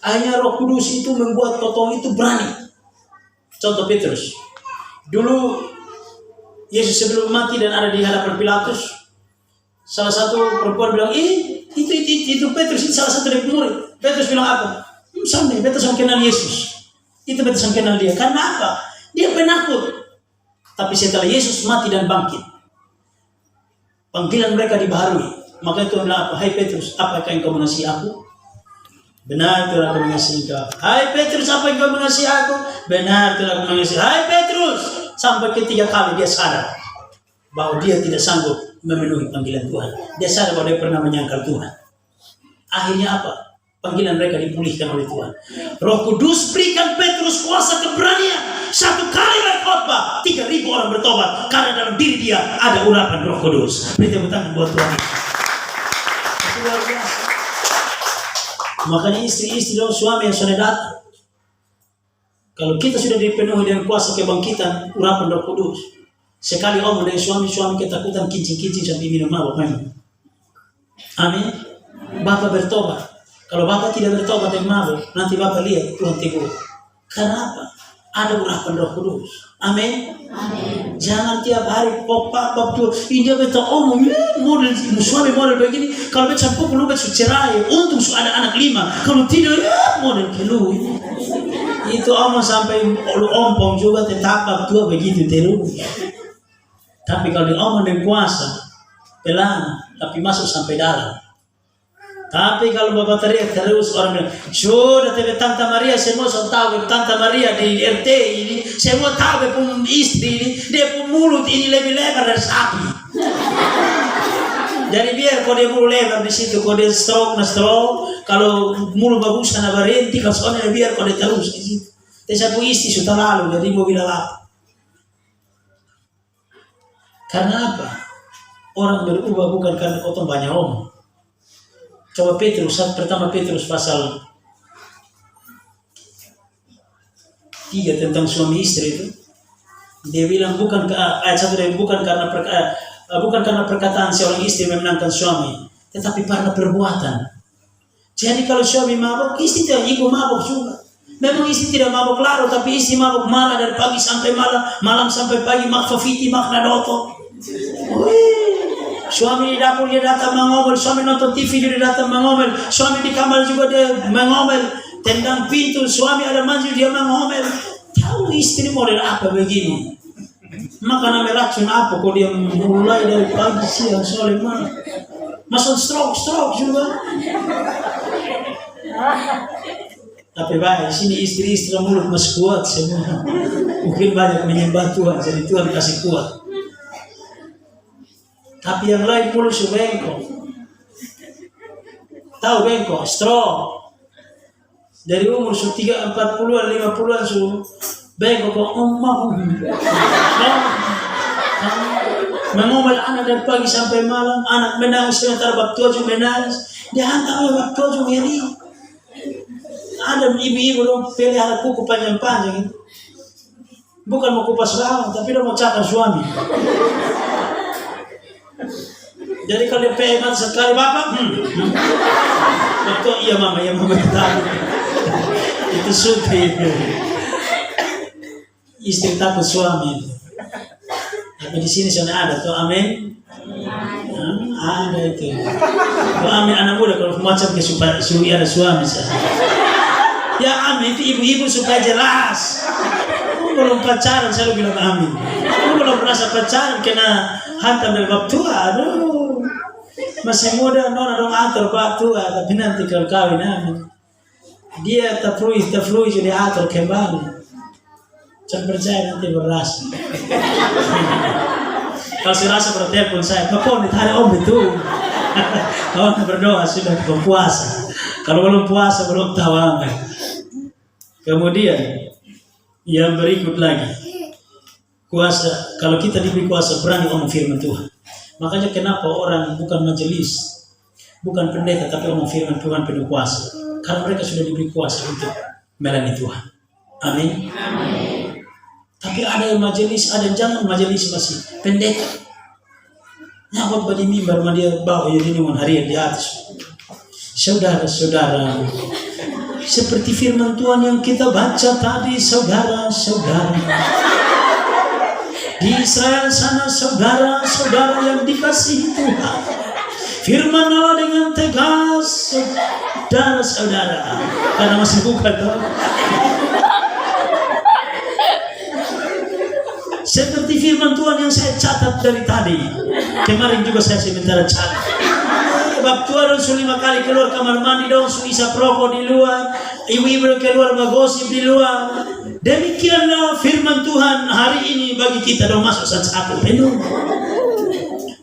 Akhirnya Roh Kudus itu membuat kotong itu berani. Contoh Petrus. Dulu Yesus sebelum mati dan ada di hadapan Pilatus, salah satu perempuan bilang, itu Petrus, itu salah satu dari murid. Petrus bilang apa? Sampai Petrus kenal Yesus. Itu Petrus kenal dia. Karena apa? Dia penakut. Tapi setelah Yesus mati dan bangkit, panggilan mereka dibaharui. Maka Tuhan bilang apa? Hai Petrus, apakah engkau mengasihi aku? Benar Tuhan, aku mengasihi engkau. Hai Petrus, apa engkau mengasihi aku? Benar Tuhan, aku mengasihi. Hai Petrus, sampai ketiga kali dia sadar bahwa dia tidak sanggup memenuhi panggilan Tuhan. Dia sadar bahwa dia pernah menyangkal Tuhan. Akhirnya apa? Panggilan mereka dipulihkan oleh Tuhan. Roh Kudus berikan Petrus kuasa keberanian. Satu kali berkhotbah, 3.000 orang bertobat karena dalam diri dia ada urapan Roh Kudus. Beri tepuk tangan buat Tuhan. Luar biasa. Makanya istri-istri dan suami yang sudah datang, kalau kita sudah dipenuhi dengan kuasa kebangkitan urapan Roh Kudus, sekali omong dengan suami ketakutan kincing-kincing sampai minum mabuk memang. Amin. Bapak bertobat. Kalau Bapak tidak bertobat dan mabuk, nanti Bapak lihat Tuhan tegur. Karena apa? Ada urapan Roh Kudus. Amin. Jangan tiap hari pop tuh ini dia betul omong model suami model begini. Kalau betul pukul lu betul cerai, untung ada anak 5. Kalau tidak model kelu. Itu omong sampai lu ompong juga tetap tua begitu terus. Tapi kalau diomong dengan kuasa, pelan, tapi masuk sampai dalam. Tapi kalau Bapak teriak terus orang bilang, sudah tapi Tante Maria semua sudah tahu, Tante Maria di RT ini semua tahu pun istri ini, dia pun mulut ini lebih lebar dari sapi. Jadi biar kau dia mulut lebar di situ, kau dia stroke, kalau mulu bagus na berhenti kalau soalnya biar kau terus di situ. Tapi aku istri sudah lalu jadi mau bilang apa? Karena apa? Orang berubah bukan karena kau banyak omong. Coba Petrus, pertama Petrus pasal 3 tentang suami istri itu. Dia bilang bukan ayat 1 bukan karena perkataan seorang istri memenangkan suami, tetapi karena perbuatan. Jadi kalau suami mabuk, istri tidak ikut mabuk juga. Memang istri tidak mabuk larut, tapi istri mabuk marah dari pagi sampai malam, malam sampai pagi, makfafiti, makna doto. Suami di dapur dia datang mengomel, suami nonton TV dia datang mengomel, suami di kamar juga dia mengomel, tendang pintu, suami ada maju dia mengomel. Tahu istri model apa begini? Makanan meracun apa kok dia mulai dari pagi siang sore malam? Masuk stroke juga. Tapi baik, sini istri-istri mulut masih kuat semua. Mungkin banyak menyembah Tuhan, jadi Tuhan kasih kuat. Tapi yang lain mulut su bengkok. Tahu bengkok, stroke. Dari umur su 40-an, 50-an su bengkok kok mengomel anak dari pagi sampai malam, anak menangis sebentar bab tua juga menangis. Dia hantar bab tua juga ngeri. Ada ibu-ibu dong pelihara kuku panjang-panjang itu. Bukan mau kupas rawan, tapi dia mau cakap suami. Jadi kalau dia pemat sekali bapak, betul iya mama tahu. Itu suka itu. Istri takut suami itu. Tapi di sini sana ada tuh, amin. Ada itu. Tuh, amin anak muda kalau macam ke supaya ada suami saja. Ya amin itu ibu-ibu supaya jelas. Belum pacaran selalu bilang amin. Belum merasa pacaran kena hantam dari bab tua. Aduh, masih muda nona dong atur bab tua, tapi nanti kalau kawin amin. Dia tafrui jadi atur kembali. Jangan percaya nanti berasa. Kalau saya rasa bertelepon saya, pokoknya hari om itu. Kawan berdoa sudah berpuasa. Kalau belum puasa belum tahu apa. Kemudian yang berikut lagi, kuasa. Kalau kita diberi kuasa berani omong firman Tuhan. Makanya kenapa orang bukan majelis, bukan pendeta, tapi omong firman Tuhan penuh kuasa. Karena mereka sudah diberi kuasa untuk melayani Tuhan. Amin. Tapi ada yang majelis, ada yang jangan majelis masih pendeta. Nyawat badi mimbar dia bawa ini dengan harian di atas. Saudara-saudara, seperti firman Tuhan yang kita baca tadi, saudara-saudara. Di Israel sana saudara-saudara yang dikasihi Tuhan. Firman Allah dengan tegas, saudara-saudara. Karena masih buka tuh. Seperti firman Tuhan yang saya catat dari tadi. Kemarin juga saya sementara catat. Bab tua dong su 5 kali keluar kamar mandi dong su isap rokok di luar. Ibu-ibu keluar menggosip di luar. Demikianlah firman Tuhan hari ini bagi kita dong masuk satu penuh.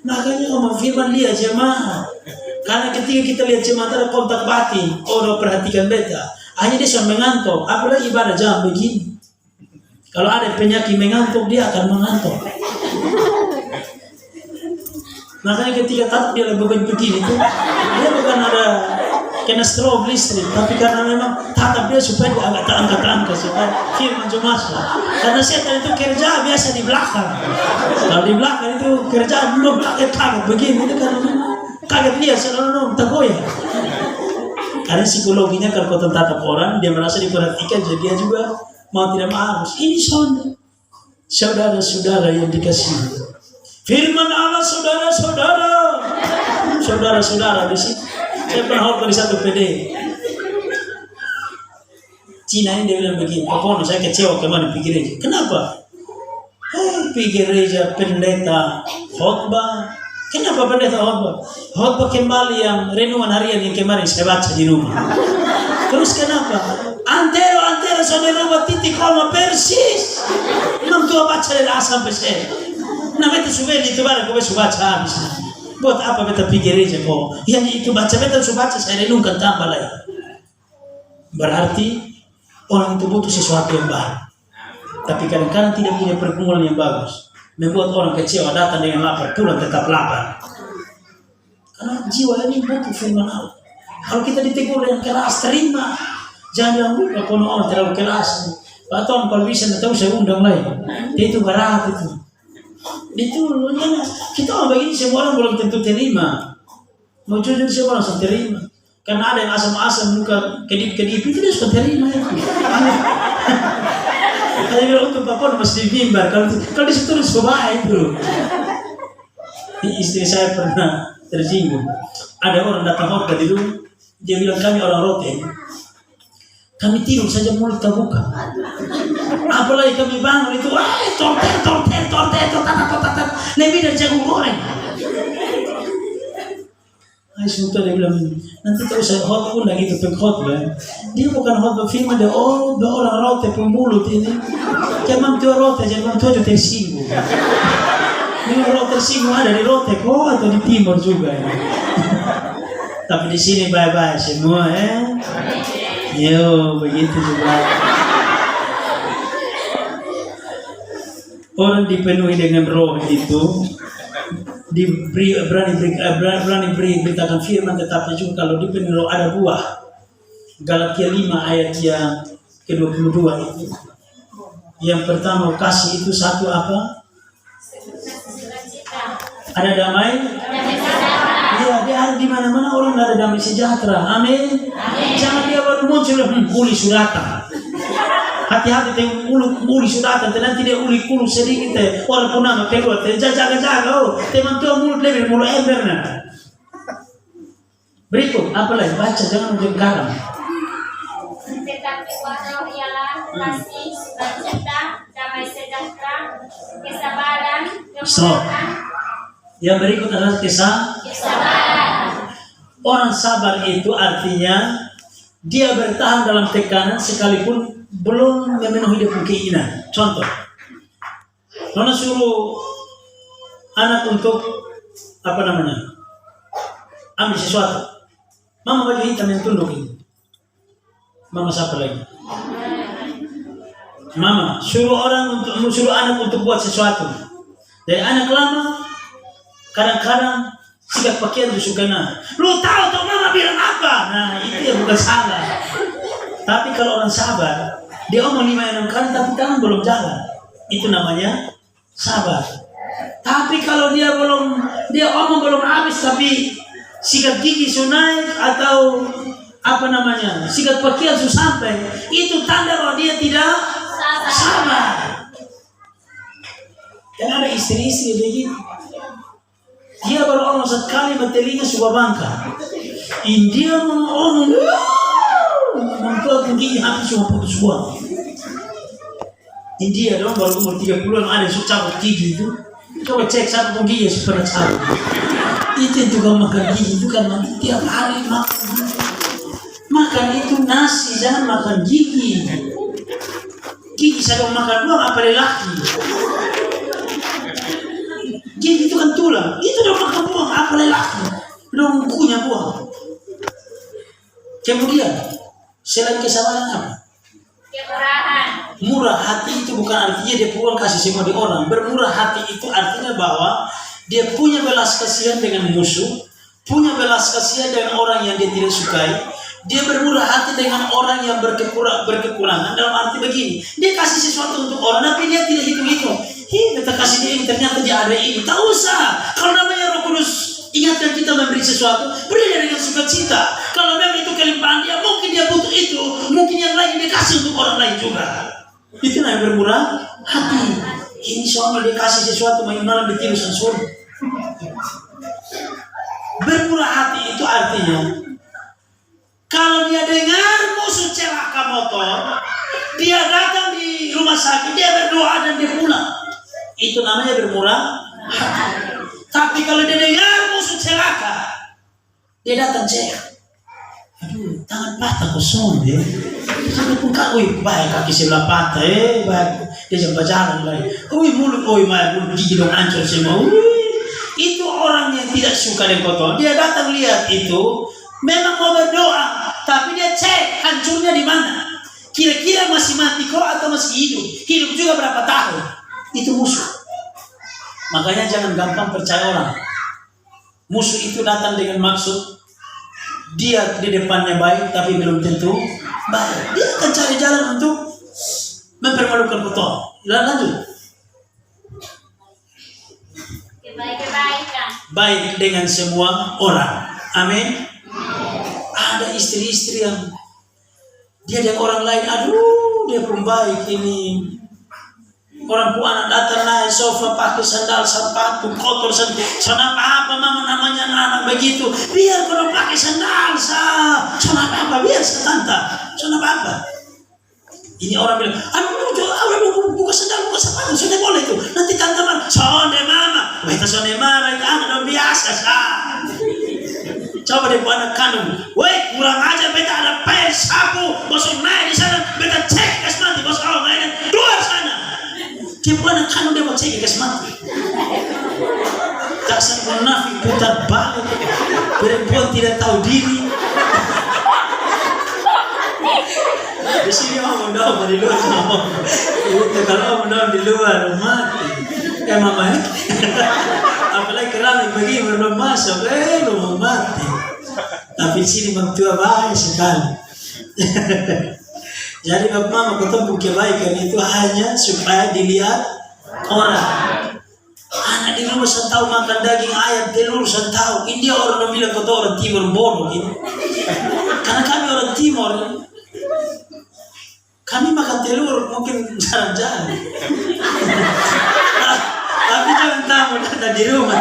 Makanya ngomong firman dia jemaah. Karena ketika kita lihat jemaah ada kontak batin. Orang perhatikan beta. Hanya dia sudah mengantuk. Apalagi ibadah jam begini. Kalau ada penyakit mengantuk, dia akan mengantuk. Makanya ketika tatap dia beban begini tuh, dia bukan ada kena stroke listrik, tapi karena memang tatap dia supaya dia agak terangkat supaya firman masuk. Karena setan itu kerja biasa di belakang. Kalau di belakang itu kerja belum kaget begini itu karena kaget dia selalu tergoyah. Karena psikologinya kalau kau tatap orang, dia merasa diperhatikan, jadi dia juga mau tidak harus. Ini saudara-saudara yang dikasihi. Firman Allah saudara-saudara di sini. Saya pernah di satu PD. Cina ini dia bilang begini, pokoknya saya kecewa kemana pergi gereja. Kenapa? Pergi gereja pendeta khotbah. Kenapa pendeta khotbah? Khotbah kembali yang renungan harian yang kemarin saya baca di rumah. Terus kenapa? Antero saudara buat titik koma persis. Memang tua baca dari A sampai Z. Nah itu sudah itu baru kau baca habis. Buat apa beta pergi gereja kok? Yang itu baca beta sudah baca, saya renungkan tambah lagi. Berarti orang itu butuh sesuatu yang baru. Tapi kadang-kadang tidak punya pergumulan yang bagus, membuat orang kecewa, datang dengan lapar, pulang tetap lapar. Karena jiwa ini butuh firman Allah. Kalau kita ditegur dengan keras, terima. Jangan bilang, kalau orang terlalu keras. Pak Tuhan kalau bisa, tahu saya undang lain. Itu berat itu. Itu kita orang begini, semua orang belum tentu terima. Mau jujur semua orang harus terima. Karena ada yang asam-asam, muka kedip-kedip, itu dia suka terima. Saya bilang untuk Bapak masih di mimbar. Kalau di situ harus baik itu. Istri saya pernah tersinggung. Ada orang datang khotbah dulu, dia bilang kami orang Rote. Kami tidur saja mulut terbuka. Apalagi kami bangun itu, torter, lebih dari jagung goreng. Sebentar dia bilang, nanti kalau saya khotbah pun lagi itu pengkhotbah. Dia bukan khotbah firman, dia orang Rote pemulut ini. Kemang tua Rote, jangan tua juga tersinggung. Ini orang tersinggung ada di Rote kok atau di timur juga. Tapi di sini bye-bye semua Yo, begitu juga. Orang dipenuhi dengan roh itu berani beritakan firman, tetapi juga kalau dipenuhi roh ada buah. Galatia 5 ayat yang ke-22 itu. Yang pertama kasih itu satu apa? Ada damai? Iya, dia ada di mana-mana orang ada damai sejahtera. Amin. Jangan dia baru muncul uli suratan. Hati-hati tengok uli suratan, nanti dia uli kulu sedikit orang pun nama keluar. Jaga-jaga teman tua mulut lebih mulut ember nah. Berikut apa lagi? Baca jangan menjengkaran. Tetapi wadah ialah kasih, sukacita, damai sejahtera, kesabaran, kemurahan. Yang berikut adalah kesabaran. Orang sabar itu artinya dia bertahan dalam tekanan sekalipun belum memenuhi dia keinginan. Contoh, Nona suruh anak untuk ambil sesuatu. Mama baju hitam yang tunduk ini. Mama siapa lagi? Mama suruh anak untuk buat sesuatu. Dari anak lama kadang-kadang sikap pakaian itu suka lu tahu tuh mama bilang apa? Nah itu ya bukan salah. Tapi kalau orang sabar, dia omong 5-6 kali tapi tangan belum jalan, itu namanya sabar. Tapi kalau dia omong belum habis tapi sikat gigi sudah naik atau sikat pakaian sudah sampai, itu tanda bahwa dia tidak sabar. Dan ada istri-istri begitu. Dia baru omong sekali telinga sudah bangka. Dia ngomong membuat gigi habis semua putus buang. India dong baru umur 30-an ada yang cabut gigi itu. Coba cek satu gigi yang pernah cabut. Itu juga makan gigi itu kan tiap hari makan. Makan itu nasi, jangan makan gigi. Gigi saya makan doang apa lelaki. Gigi itu kan tulang, itu dong makan buang apa lelaki. Dong kunyah buang. Kemudian selain kesabaran apa? Kemurahan. Murah hati itu bukan artinya dia pulang kasih semua di orang. Bermurah hati itu artinya bahwa dia punya belas kasihan dengan musuh, punya belas kasihan dengan orang yang dia tidak sukai. Dia bermurah hati dengan orang yang berkekurangan. Dalam arti begini, dia kasih sesuatu untuk orang, tapi dia tidak hitung-hitung. Kita kasih dia ini, ternyata dia ada ini. Tak usah. Kalau namanya Roh Kudus ingatkan kita memberi sesuatu, berilah dengan sukacita. Kalau memang itu kelimpahan dia, mungkin dia butuh itu, mungkin yang lain dia kasih untuk orang lain juga. Itu namanya bermurah hati. Ini soalnya dia kasih sesuatu, malam ditiru surga. Bermurah hati itu artinya kalau dia dengar musuh celaka motor, dia datang di rumah sakit, dia berdoa dan dia pulang. Itu namanya bermurah hati. Tapi kalau dia dengar musuh celaka, dia datang cek. Aduh, tangan patah kosong deh. Sampai pun baik kaki sebelah patah, baik. Dia jangan berjalan lagi. Mulut, mulut gigi dong hancur semua. Itu orang yang tidak suka dengan potong, dia datang lihat itu, memang mau berdoa, tapi dia cek hancurnya di mana. Kira-kira masih mati kok atau masih hidup? Hidup juga berapa tahun? Itu musuh. Makanya jangan gampang percaya orang. Musuh itu datang dengan maksud dia di depannya baik, tapi belum tentu baik. Dia akan cari jalan untuk mempermalukan potong. Lanjut. Kebaikan. Baik dengan semua orang. Amin. Ada istri-istri yang dia dengan orang lain, aduh dia pun baik ini. Orang tua anak datang naik sofa pakai sandal sepatu kotor apa mama namanya anak begitu. Biar kalau pakai sandal apa biar tante apa. Ini orang bilang, aduh buka sandal buka sepatu sudah boleh tuh. Nanti tante marah, sonde mama, wah itu sonde marah itu anak dong biasa Coba deh anak kandung, weh kurang aja beta ada pil sapu, bosok naik di sana, beta cek gas mati bos Allah naik keluar sana. Dia anak kandung dia mau cek gas mati. Dasar munafik putar balik, perempuan tidak tahu diri. Di sini ngomong dong di luar ngomong. Itu kalau ngomong di luar mati. Mama apalagi keramik begini belum masuk, belum mati. Tapi sini mentua baik sekali. Jadi bapak mama ketemu kebaikan itu hanya supaya dilihat orang. Anak di rumah saya tahu makan daging ayam telur saya tahu. Ini orang bilang kata orang timur bodoh gitu. Karena kami orang timur. Kami makan telur mungkin jarang-jarang. Tapi jangan tahu datang di rumah.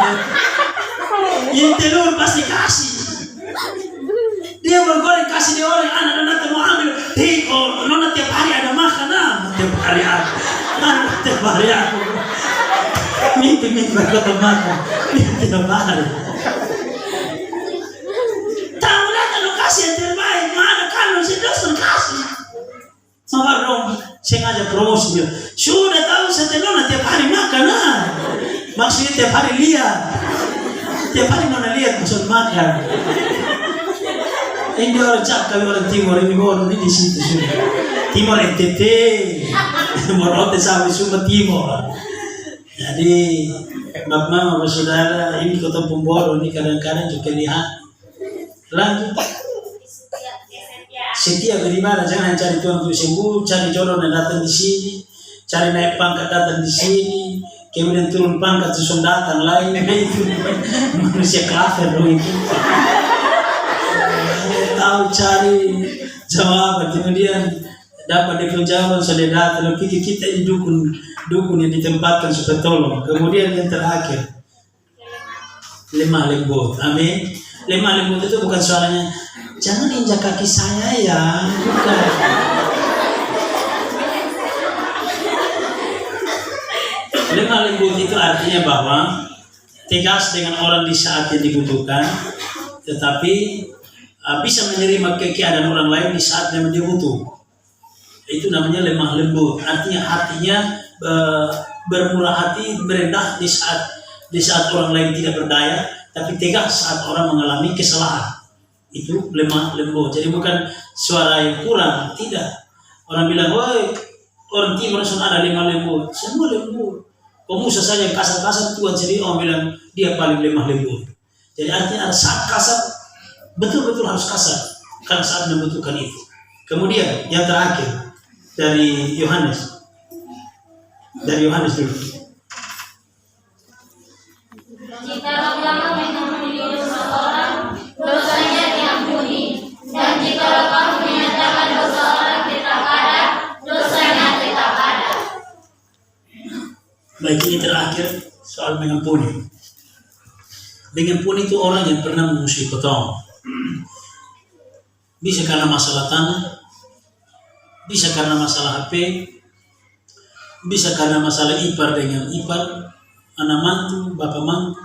Ini telur pasti kasih. Dia bergoreng kasih dia orang anak dan datang mau ambil. Nona tiap hari ada makanan. Tiap hari ada. Tiap hari aku. Mimpi berkata makan. Tiap hari. Tahu datang lokasi yang terbaik. Mana kalau sedang kasih. Sama dong, sengaja promosi dia. Sudah tahu setelona tiap hari makan Maksudnya tiap hari lihat. Tiap hari mana lihat maksud makan. Ini orang cakap orang timur ini baru ini di situ sudah. Timur NTT, Morote sampai Sumba Timur. Jadi bapak saudara ini kota Pemboro ini kadang-kadang juga lihat. Lanjut. Setia beribadah, jangan cari Tuhan untuk sembuh, cari jodoh dan datang di sini, cari naik pangkat datang di sini, kemudian turun pangkat susun datang lain, itu manusia kafir dong itu. Tahu cari jawaban, kemudian dapat jawaban sudah datang, pikir kita ini dukun yang ditempatkan supaya tolong. Kemudian yang terakhir, lemah lembut, amin. Lemah lembut itu bukan suaranya. Jangan injak kaki saya ya, bukan. Lemah lembut itu artinya bahwa tegas dengan orang di saat yang dibutuhkan, tetapi bisa menerima keadaan orang lain di saat yang dia butuh. Itu namanya lemah lembut. Artinya hatinya bermurah hati, merendah di saat orang lain tidak berdaya, tapi tegas saat orang mengalami kesalahan. Itu lemah lembut. Jadi bukan suara yang kurang, tidak. Orang bilang, woi orang timur ada lemah lembut, semua lembut. Pemusa saja yang kasar-kasar Tuhan jadi orang bilang dia paling lemah lembut. Jadi artinya ada saat kasar, betul-betul harus kasar karena saat membutuhkan itu. Kemudian yang terakhir dari Yohanes dulu. Jika kamu mengampuni dosa orang, dosanya diampuni. Dan jika kamu menyatakan dosa orang tetap ada, dosanya tetap ada. Baik, ini terakhir soal mengampuni. Mengampuni itu orang yang pernah memusuhi potong. Bisa karena masalah tanah, bisa karena masalah HP, bisa karena masalah ipar dengan ipar, anak mantu, bapak mantu,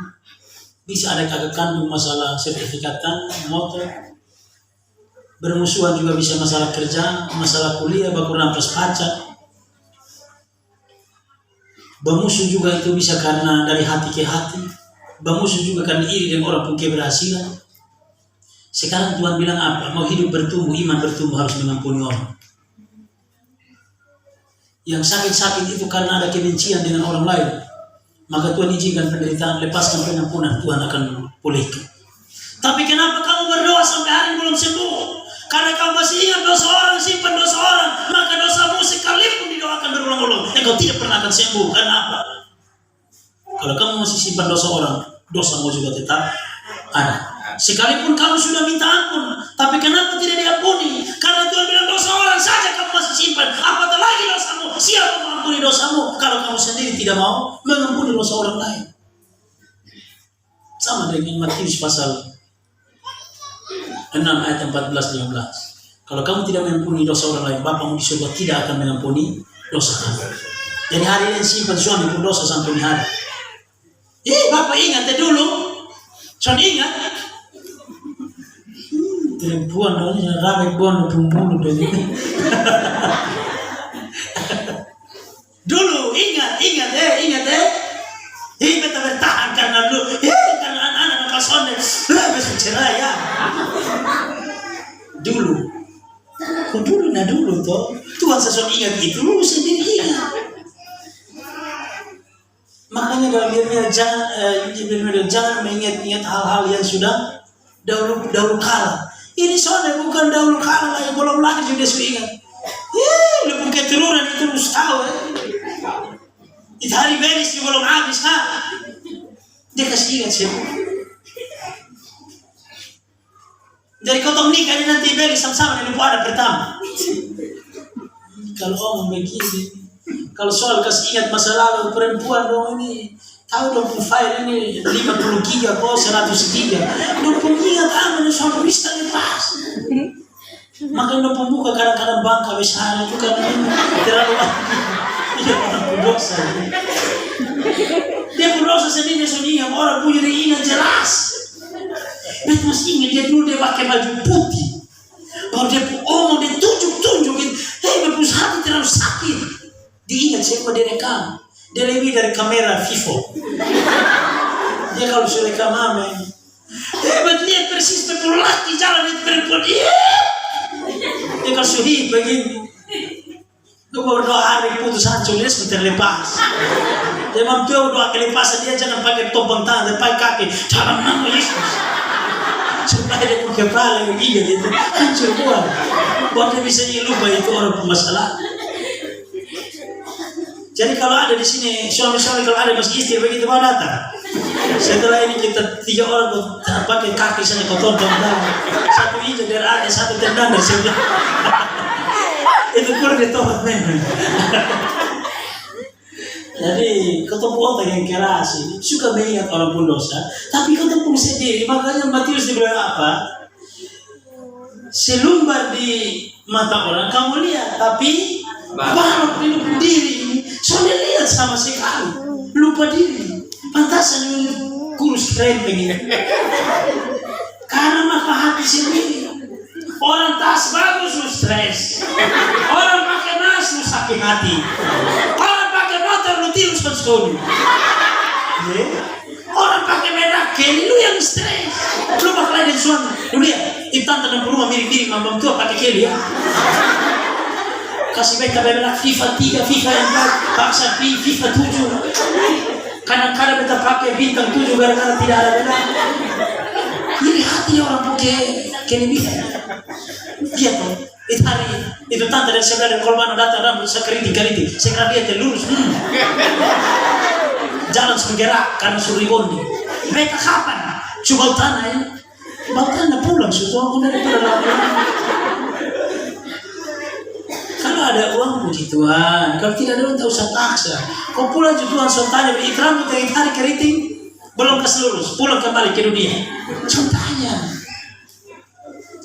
bisa ada kakak kandung masalah sertifikat tanah, motor, bermusuhan juga bisa masalah kerja, masalah kuliah, baku rampas pajak. Bermusuh juga itu bisa karena dari hati ke hati, Bermusuh juga karena iri dengan orang pun keberhasilan. Sekarang Tuhan bilang apa? Mau hidup bertumbuh, iman bertumbuh harus mengampuni orang. Yang sakit-sakit itu karena ada kebencian dengan orang lain. Maka Tuhan izinkan penderitaan, lepaskan pengampunan, Tuhan akan pulihkan. Tapi kenapa kamu berdoa sampai hari belum sembuh? Karena kamu masih ingat dosa orang, simpan dosa orang, maka dosamu sekalipun didoakan berulang-ulang, engkau tidak pernah akan sembuh. Kenapa? Kalau kamu masih simpan dosa orang, dosamu juga tetap ada. Sekalipun kamu sudah minta ampun, tapi kenapa tidak diampuni? Karena Tuhan bilang dosa orang saja kamu masih simpan, apatah lagi dosamu? Siapa mengampuni dosamu kalau kamu sendiri tidak mau mengampuni dosa orang lain? Sama dengan Matius pasal 6 ayat 14-15. Kalau kamu tidak mengampuni dosa orang lain, Bapamu di surga tidak akan mengampuni dosa kamu. Jadi hari ini simpan suami pun dosa sampai hari. Bapak ingat dulu. Suami ingat. Perempuan dong, ramek buan pembunuh dari. Dulu ingat. Kita bertahan karena dulu, karena anak-anak pasonnya, besok cerai ya. Dulu toh. Tuhan sesuatu ingat itu, lu sendiri ingat. Makanya dalam Yeremia jangan mengingat-ingat hal-hal yang sudah dahulu kala. Ini soalnya bukan dahulu kala yang belum lahir juga sudah ingat. Lu punya keturunan itu harus tahu. Itu hari beres belum habis dia kasih ingat siapa. Dari kau nikah ini nanti beres sama-sama dengan ada pertama. Kalau ngomong begini, kalau soal kasih ingat masa lalu perempuan dong ini tahu dong file ini 50 giga kok 100 giga. Dong ingat aman soal bisa lepas. Maka dong pembuka kadang-kadang bangka besar itu kan terlalu dia orang berdosa. Dia berdosa sendiri sudah orang punya ingat jelas. Dia masih ingat dia dulu dia pakai baju putih. Baru dia omong dia tunjuk gitu. Bepus hati terlalu sakit. Diingat siapa dia rekam. Dia lebih dari kamera Vivo. Dia kalau sudah rekam amin. Hebat lihat persis laki jalan itu perempuan. Dia kalau sudah begini. Dia berdoa hari putus hancur dia sebentar lepas. Dia mampu doa kelepasan dia jangan pakai tompang tangan, pakai kaki. Dalam nama Yesus. Supaya dia punya kepala yang ingat itu hancur buat. Buat dia bisa lupa itu orang bermasalah. Jadi kalau ada di sini suami-suami kalau ada masih istri begitu mau datang. Setelah ini kita 3 orang pakai kaki saja kau tonton tangan. Satu injak dari ada, satu tendang dari sebelah. Itu kurang ditobat memang. Jadi ketemu otak yang keras ini suka mengingat orang pun dosa, tapi ketemu sendiri. Makanya Matius dibilang apa? Selumbar di mata orang kamu lihat, tapi baru lupa diri. Soalnya lihat sama sekali, lupa diri. Pantasan kurus keren begini. Karena maka hati sendiri. Orang tas bagus lu stres. Orang pakai nas lu sakit hati. Orang pakai motor lu tirus kan sekali. Orang pakai merah Kelly lu yang stres. Lu bakal ada suami. Lu lihat, itu tante dan rumah mirip-mirip mamam tua pakai Kelly ya. Kasih mereka merah FIFA 3, FIFA yang paksa FIFA 7. Kadang-kadang kita pakai bintang 7 gara-gara tidak ada beda. Jadi hati orang pakai Kelly bintang. Iya tuh, itu hari itu tante dan sebelah dan korban datang rambut sekeriting. Saya kira dia lurus. Jalan bergerak karena suri bondi. Mereka kapan? Coba tanah ya. Bau tanah pulang suatu aku daripada lama. Kalau ada uang puji Tuhan, kalau tidak ada uang tak usah paksa. Kau pulang Tuhan sontanya itu rambut yang hari keriting belum keselurus, pulang kembali ke dunia. Sontanya.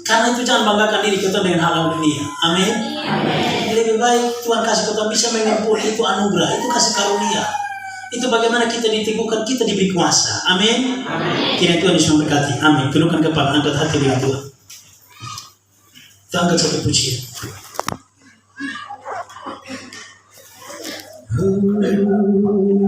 Karena itu jangan banggakan diri kita dengan hal dunia. Amin. Lebih baik Tuhan kasih kita bisa mengampuni, itu anugerah, itu kasih karunia. Itu bagaimana kita diteguhkan, kita diberi kuasa. Amin. Kiranya Tuhan Yesus memberkati. Amin. Tundukkan kepala, angkat hati dengan Tuhan. Kita angkat satu pujian.